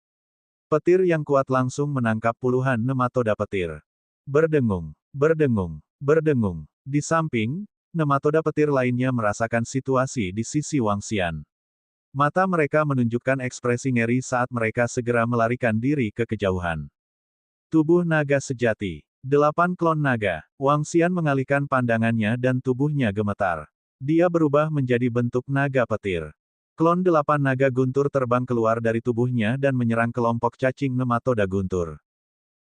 Petir yang kuat langsung menangkap puluhan nematoda petir. Berdengung, berdengung, berdengung. Di samping, nematoda petir lainnya merasakan situasi di sisi Wang Xian. Mata mereka menunjukkan ekspresi ngeri saat mereka segera melarikan diri ke kejauhan. Tubuh naga sejati. 8 klon naga. Wang Xian mengalihkan pandangannya dan tubuhnya gemetar. Dia berubah menjadi bentuk naga petir. Klon 8 naga guntur terbang keluar dari tubuhnya dan menyerang kelompok cacing nematoda guntur.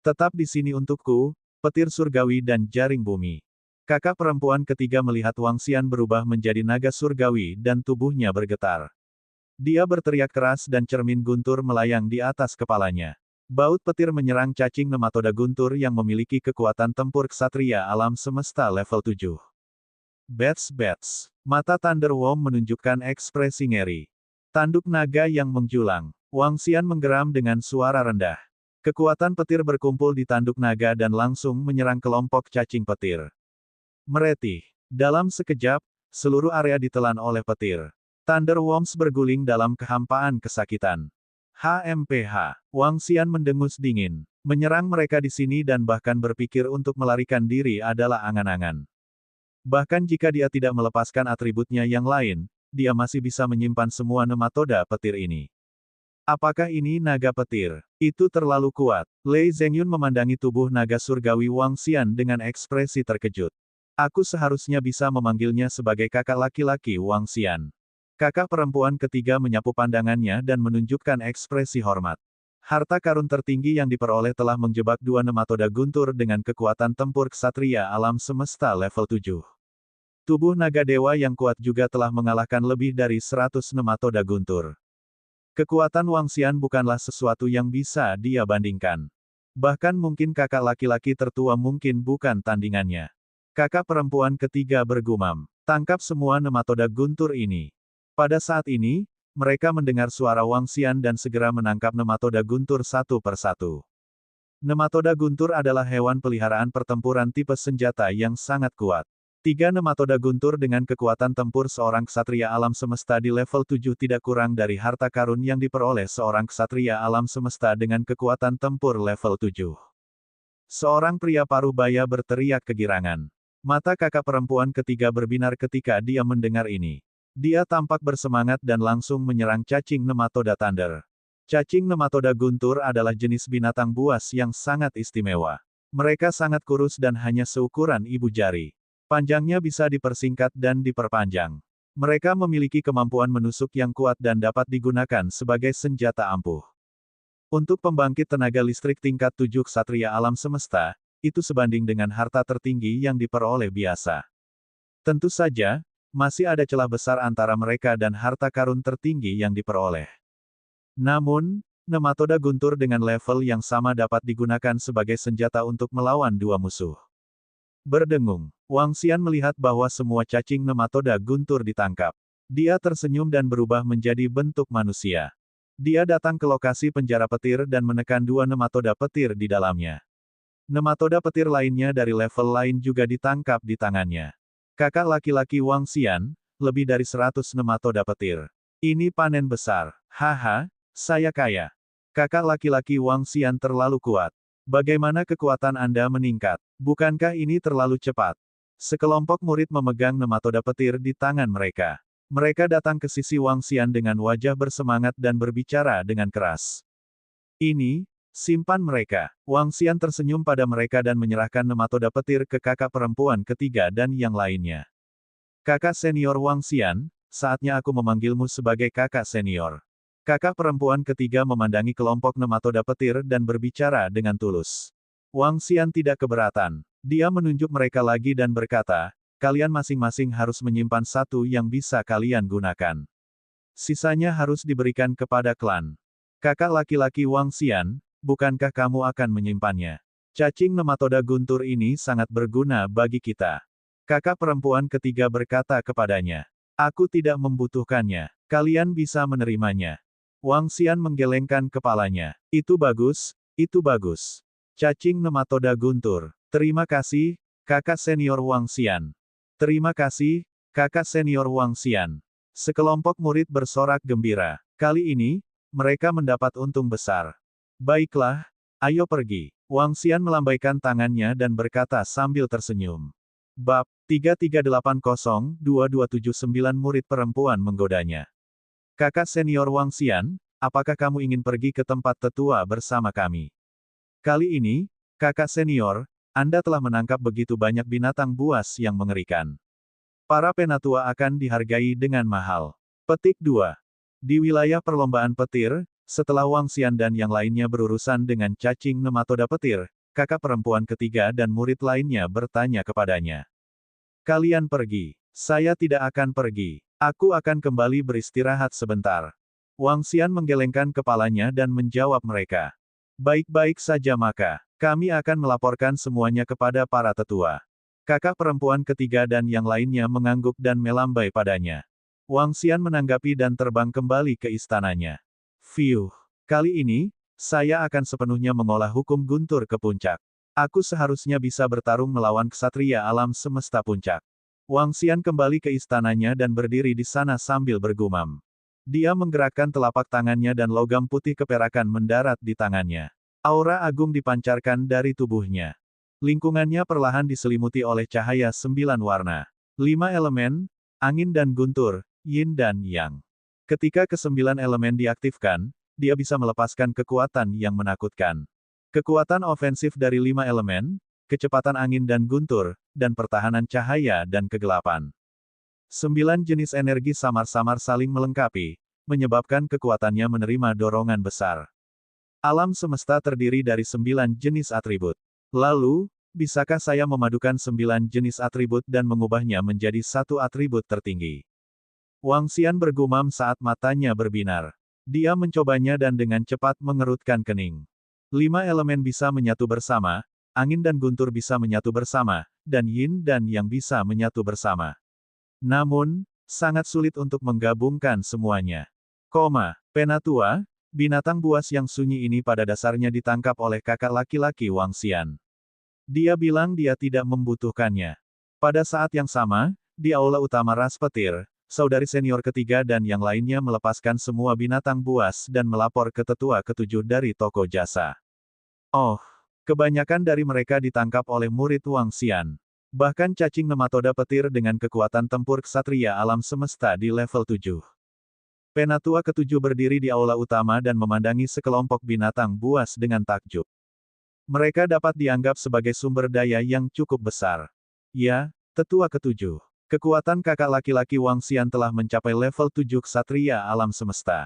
Tetap di sini untukku, petir surgawi dan jaring bumi. Kakak perempuan ketiga melihat Wang Xian berubah menjadi naga surgawi dan tubuhnya bergetar. Dia berteriak keras dan cermin guntur melayang di atas kepalanya. Baut petir menyerang cacing nematoda guntur yang memiliki kekuatan tempur ksatria alam semesta level 7. Bats. Mata Thunderworm menunjukkan ekspresi ngeri. Tanduk naga yang menjulang. Wang Xian menggeram dengan suara rendah. Kekuatan petir berkumpul di tanduk naga dan langsung menyerang kelompok cacing petir. Meretih. Dalam sekejap, seluruh area ditelan oleh petir. Thunderworms berguling dalam kehampaan kesakitan. HMPH. Wang Xian mendengus dingin. Menyerang mereka di sini dan bahkan berpikir untuk melarikan diri adalah angan-angan. Bahkan jika dia tidak melepaskan atributnya yang lain, dia masih bisa menyimpan semua nematoda petir ini. Apakah ini naga petir? Itu terlalu kuat. Lei Zhengyun memandangi tubuh naga surgawi Wang Xian dengan ekspresi terkejut. Aku seharusnya bisa memanggilnya sebagai kakak laki-laki Wang Xian. Kakak perempuan ketiga menyapu pandangannya dan menunjukkan ekspresi hormat. Harta karun tertinggi yang diperoleh telah menjebak 2 nematoda guntur dengan kekuatan tempur ksatria alam semesta level 7. Tubuh naga dewa yang kuat juga telah mengalahkan lebih dari 100 nematoda guntur. Kekuatan Wang Xian bukanlah sesuatu yang bisa dia bandingkan. Bahkan mungkin kakak laki-laki tertua mungkin bukan tandingannya. Kakak perempuan ketiga bergumam. Tangkap semua nematoda guntur ini. Pada saat ini, mereka mendengar suara Wang Xian dan segera menangkap nematoda guntur satu persatu. Nematoda guntur adalah hewan peliharaan pertempuran tipe senjata yang sangat kuat. 3 nematoda guntur dengan kekuatan tempur seorang ksatria alam semesta di level 7 tidak kurang dari harta karun yang diperoleh seorang ksatria alam semesta dengan kekuatan tempur level 7. Seorang pria parubaya berteriak kegirangan. Mata kakak perempuan ketiga berbinar ketika dia mendengar ini. Dia tampak bersemangat dan langsung menyerang cacing nematoda thunder. Cacing nematoda guntur adalah jenis binatang buas yang sangat istimewa. Mereka sangat kurus dan hanya seukuran ibu jari. Panjangnya bisa dipersingkat dan diperpanjang. Mereka memiliki kemampuan menusuk yang kuat dan dapat digunakan sebagai senjata ampuh. Untuk pembangkit tenaga listrik tingkat 7 ksatria alam semesta, itu sebanding dengan harta tertinggi yang diperoleh biasa. Tentu saja, masih ada celah besar antara mereka dan harta karun tertinggi yang diperoleh. Namun, nematoda guntur dengan level yang sama dapat digunakan sebagai senjata untuk melawan dua musuh. Berdengung, Wang Xian melihat bahwa semua cacing nematoda guntur ditangkap. Dia tersenyum dan berubah menjadi bentuk manusia. Dia datang ke lokasi penjara petir dan menekan 2 nematoda petir di dalamnya. Nematoda petir lainnya dari level lain juga ditangkap di tangannya. Kakak laki-laki Wang Xian, lebih dari 100 nematoda petir. Ini panen besar. Haha. Saya kaya. Kakak laki-laki Wang Xian terlalu kuat. Bagaimana kekuatan Anda meningkat? Bukankah ini terlalu cepat? Sekelompok murid memegang nematoda petir di tangan mereka. Mereka datang ke sisi Wang Xian dengan wajah bersemangat dan berbicara dengan keras. Ini, simpan mereka. Wang Xian tersenyum pada mereka dan menyerahkan nematoda petir ke kakak perempuan ketiga dan yang lainnya. Kakak senior Wang Xian, saatnya aku memanggilmu sebagai kakak senior. Kakak perempuan ketiga memandangi kelompok nematoda petir dan berbicara dengan tulus. Wang Xian tidak keberatan. Dia menunjuk mereka lagi dan berkata, kalian masing-masing harus menyimpan satu yang bisa kalian gunakan. Sisanya harus diberikan kepada klan. Kakak laki-laki Wang Xian, bukankah kamu akan menyimpannya? Cacing nematoda guntur ini sangat berguna bagi kita. Kakak perempuan ketiga berkata kepadanya. Aku tidak membutuhkannya. Kalian bisa menerimanya. Wang Xian menggelengkan kepalanya. Itu bagus, itu bagus. Cacing nematoda guntur. Terima kasih, kakak senior Wang Xian. Terima kasih, kakak senior Wang Xian. Sekelompok murid bersorak gembira. Kali ini, mereka mendapat untung besar. Baiklah, ayo pergi. Wang Xian melambaikan tangannya dan berkata sambil tersenyum. Bab 3380-2279 murid perempuan menggodanya. Kakak senior Wang Xian, apakah kamu ingin pergi ke tempat tetua bersama kami? Kali ini, kakak senior, Anda telah menangkap begitu banyak binatang buas yang mengerikan. Para penatua akan dihargai dengan mahal. Petik 2. Di wilayah perlombaan petir, setelah Wang Xian dan yang lainnya berurusan dengan cacing nematoda petir, kakak perempuan ketiga dan murid lainnya bertanya kepadanya. Kalian pergi. Saya tidak akan pergi. Aku akan kembali beristirahat sebentar. Wang Xian menggelengkan kepalanya dan menjawab mereka. Baik-baik saja maka, kami akan melaporkan semuanya kepada para tetua. Kakak perempuan ketiga dan yang lainnya mengangguk dan melambai padanya. Wang Xian menanggapi dan terbang kembali ke istananya. Fiuh. Kali ini, saya akan sepenuhnya mengolah hukum guntur ke puncak. Aku seharusnya bisa bertarung melawan ksatria alam semesta puncak. Wang Xian kembali ke istananya dan berdiri di sana sambil bergumam. Dia menggerakkan telapak tangannya dan logam putih keperakan mendarat di tangannya. Aura agung dipancarkan dari tubuhnya. Lingkungannya perlahan diselimuti oleh cahaya 9 warna. 5 elemen, angin dan guntur, yin dan yang. Ketika ke-9 elemen diaktifkan, dia bisa melepaskan kekuatan yang menakutkan. Kekuatan ofensif dari 5 elemen, kecepatan angin dan guntur, dan pertahanan cahaya dan kegelapan. 9 jenis energi samar-samar saling melengkapi, menyebabkan kekuatannya menerima dorongan besar. Alam semesta terdiri dari 9 jenis atribut. Lalu, bisakah saya memadukan 9 jenis atribut dan mengubahnya menjadi satu atribut tertinggi? Wang Xian bergumam saat matanya berbinar. Dia mencobanya dan dengan cepat mengerutkan kening. 5 elemen bisa menyatu bersama, angin dan guntur bisa menyatu bersama, dan yin dan yang bisa menyatu bersama. Namun, sangat sulit untuk menggabungkan semuanya. Penatua, Binatang buas yang sunyi ini pada dasarnya ditangkap oleh kakak laki-laki Wang Xian. Dia bilang dia tidak membutuhkannya. Pada saat yang sama, di aula utama ras petir, saudari senior ketiga dan yang lainnya melepaskan semua binatang buas dan melapor ke tetua ketujuh dari toko jasa. Oh, kebanyakan dari mereka ditangkap oleh murid Wang Xian. Bahkan cacing nematoda petir dengan kekuatan tempur ksatria alam semesta di level 7. Penatua ketujuh berdiri di aula utama dan memandangi sekelompok binatang buas dengan takjub. Mereka dapat dianggap sebagai sumber daya yang cukup besar. Ya, tetua ketujuh. Kekuatan kakak laki-laki Wang Xian telah mencapai level 7 ksatria alam semesta.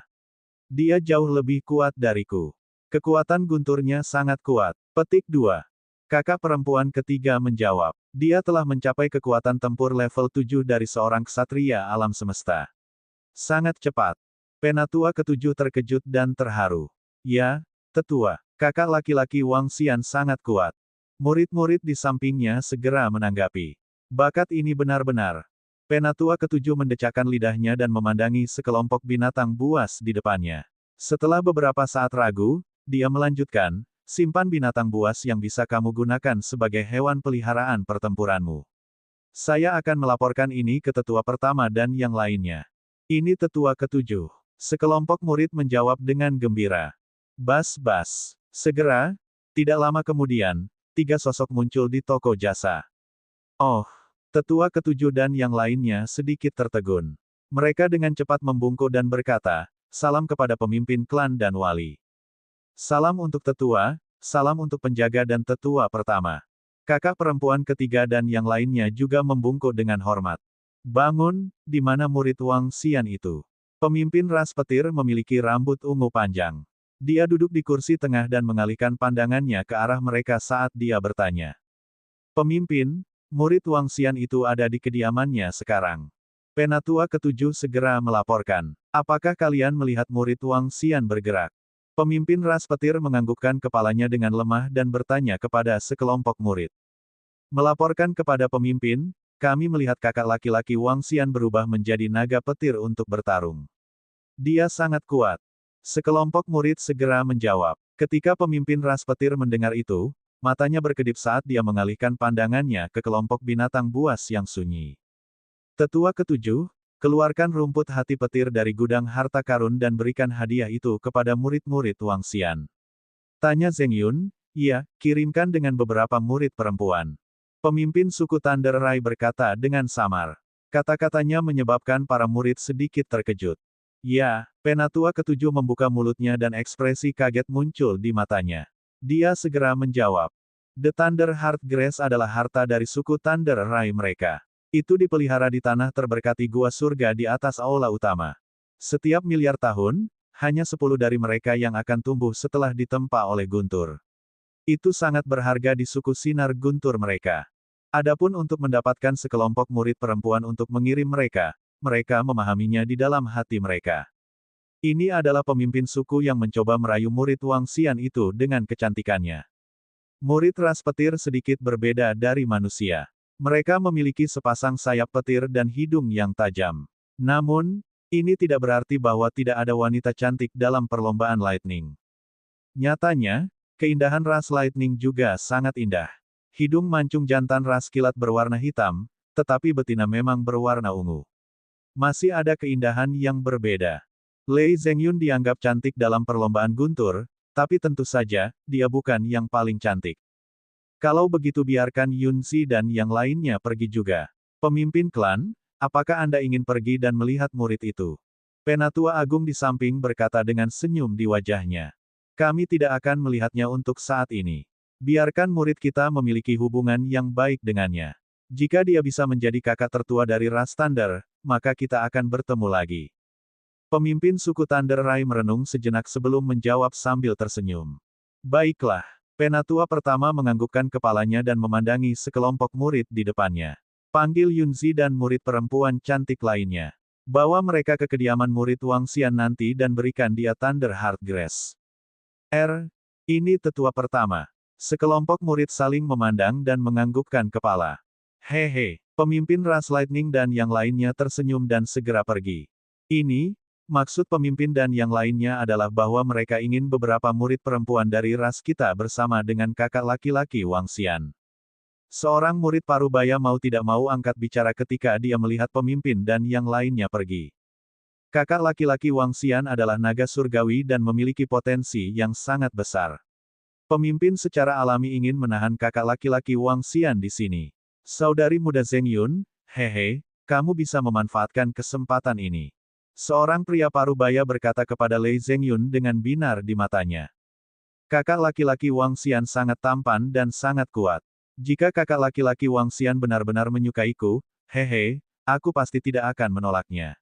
Dia jauh lebih kuat dariku. Kekuatan gunturnya sangat kuat. Petik 2. Kakak perempuan ketiga menjawab. Dia telah mencapai kekuatan tempur level 7 dari seorang ksatria alam semesta. Sangat cepat. Penatua ketujuh terkejut dan terharu. Ya, tetua. Kakak laki-laki Wang Xian sangat kuat. Murid-murid di sampingnya segera menanggapi. Bakat ini benar-benar. Penatua ketujuh mendecakkan lidahnya dan memandangi sekelompok binatang buas di depannya. Setelah beberapa saat ragu, dia melanjutkan, simpan binatang buas yang bisa kamu gunakan sebagai hewan peliharaan pertempuranmu. Saya akan melaporkan ini ke tetua pertama dan yang lainnya. Ini tetua ketujuh. Sekelompok murid menjawab dengan gembira. Bas-bas. Segera, tidak lama kemudian, 3 sosok muncul di toko jasa. Oh, tetua ketujuh dan yang lainnya sedikit tertegun. Mereka dengan cepat membungkuk dan berkata, salam kepada pemimpin klan dan wali. Salam untuk tetua, salam untuk penjaga dan tetua pertama. Kakak perempuan ketiga dan yang lainnya juga membungkuk dengan hormat. Bangun, di mana murid Wang Xian itu? Pemimpin ras petir memiliki rambut ungu panjang. Dia duduk di kursi tengah dan mengalihkan pandangannya ke arah mereka saat dia bertanya. Pemimpin, murid Wang Xian itu ada di kediamannya sekarang. Penatua ketujuh segera melaporkan. Apakah kalian melihat murid Wang Xian bergerak? Pemimpin ras petir menganggukkan kepalanya dengan lemah dan bertanya kepada sekelompok murid. Melaporkan kepada pemimpin, kami melihat kakak laki-laki Wang Xian berubah menjadi naga petir untuk bertarung. Dia sangat kuat. Sekelompok murid segera menjawab. Ketika pemimpin ras petir mendengar itu, matanya berkedip saat dia mengalihkan pandangannya ke kelompok binatang buas yang sunyi. Tetua ketujuh, keluarkan rumput hati petir dari gudang harta karun dan berikan hadiah itu kepada murid-murid Wang Xian. Tanya Zheng Yun, iya, kirimkan dengan beberapa murid perempuan. Pemimpin suku Thunder Rai berkata dengan samar. Kata-katanya menyebabkan para murid sedikit terkejut. Ya, penatua ketujuh membuka mulutnya dan ekspresi kaget muncul di matanya. Dia segera menjawab. The Thunder Heart Grace adalah harta dari suku Thunder Rai mereka. Itu dipelihara di tanah terberkati gua surga di atas aula utama. Setiap miliar tahun, hanya 10 dari mereka yang akan tumbuh setelah ditempa oleh guntur. Itu sangat berharga di suku sinar guntur mereka. Adapun untuk mendapatkan sekelompok murid perempuan untuk mengirim mereka memahaminya di dalam hati mereka. Ini adalah pemimpin suku yang mencoba merayu murid Wang Xian itu dengan kecantikannya. Murid ras petir sedikit berbeda dari manusia. Mereka memiliki sepasang sayap petir dan hidung yang tajam. Namun, ini tidak berarti bahwa tidak ada wanita cantik dalam perlombaan Lightning. Nyatanya, keindahan ras Lightning juga sangat indah. Hidung mancung jantan ras kilat berwarna hitam, tetapi betina memang berwarna ungu. Masih ada keindahan yang berbeda. Lei Zhengyun dianggap cantik dalam perlombaan guntur, tapi tentu saja, dia bukan yang paling cantik. Kalau begitu biarkan Yunzi dan yang lainnya pergi juga. Pemimpin klan, apakah Anda ingin pergi dan melihat murid itu? Penatua Agung di samping berkata dengan senyum di wajahnya. Kami tidak akan melihatnya untuk saat ini. Biarkan murid kita memiliki hubungan yang baik dengannya. Jika dia bisa menjadi kakak tertua dari ras Thunder, maka kita akan bertemu lagi. Pemimpin suku Thunder Rai merenung sejenak sebelum menjawab sambil tersenyum. Baiklah. Penatua pertama menganggukkan kepalanya dan memandangi sekelompok murid di depannya. Panggil Yunzi dan murid perempuan cantik lainnya. Bawa mereka ke kediaman murid Wang Xian nanti dan berikan dia Thunder Heart Grace. Ini tetua pertama. Sekelompok murid saling memandang dan menganggukkan kepala. Hehe, pemimpin ras Lightning dan yang lainnya tersenyum dan segera pergi. Ini, Maksud pemimpin dan yang lainnya adalah bahwa mereka ingin beberapa murid perempuan dari ras kita bersama dengan kakak laki-laki Wang Xian. Seorang murid parubaya mau tidak mau angkat bicara ketika dia melihat pemimpin dan yang lainnya pergi. Kakak laki-laki Wang Xian adalah naga surgawi dan memiliki potensi yang sangat besar. Pemimpin secara alami ingin menahan kakak laki-laki Wang Xian di sini. Saudari muda Zheng Yun, hehe, kamu bisa memanfaatkan kesempatan ini. Seorang pria parubaya berkata kepada Lei Zhengyun dengan binar di matanya. Kakak laki-laki Wang Xian sangat tampan dan sangat kuat. Jika kakak laki-laki Wang Xian benar-benar menyukaiku, hehe, aku pasti tidak akan menolaknya.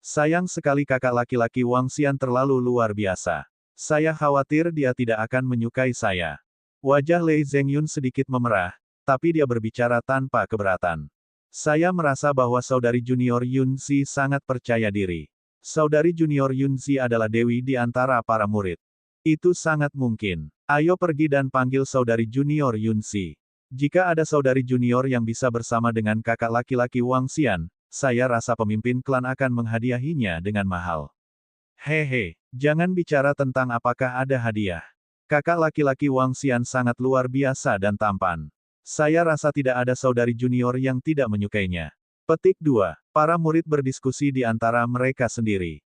Sayang sekali kakak laki-laki Wang Xian terlalu luar biasa. Saya khawatir dia tidak akan menyukai saya. Wajah Lei Zhengyun sedikit memerah, tapi dia berbicara tanpa keberatan. Saya merasa bahwa saudari junior Yunzi sangat percaya diri. Saudari junior Yunzi adalah dewi di antara para murid. Itu sangat mungkin. Ayo pergi dan panggil saudari junior Yunzi. Jika ada saudari junior yang bisa bersama dengan kakak laki-laki Wang Xian, saya rasa pemimpin klan akan menghadiahinya dengan mahal. Hehe, jangan bicara tentang apakah ada hadiah. Kakak laki-laki Wang Xian sangat luar biasa dan tampan. Saya rasa tidak ada saudari junior yang tidak menyukainya. Petik 2. Para murid berdiskusi di antara mereka sendiri.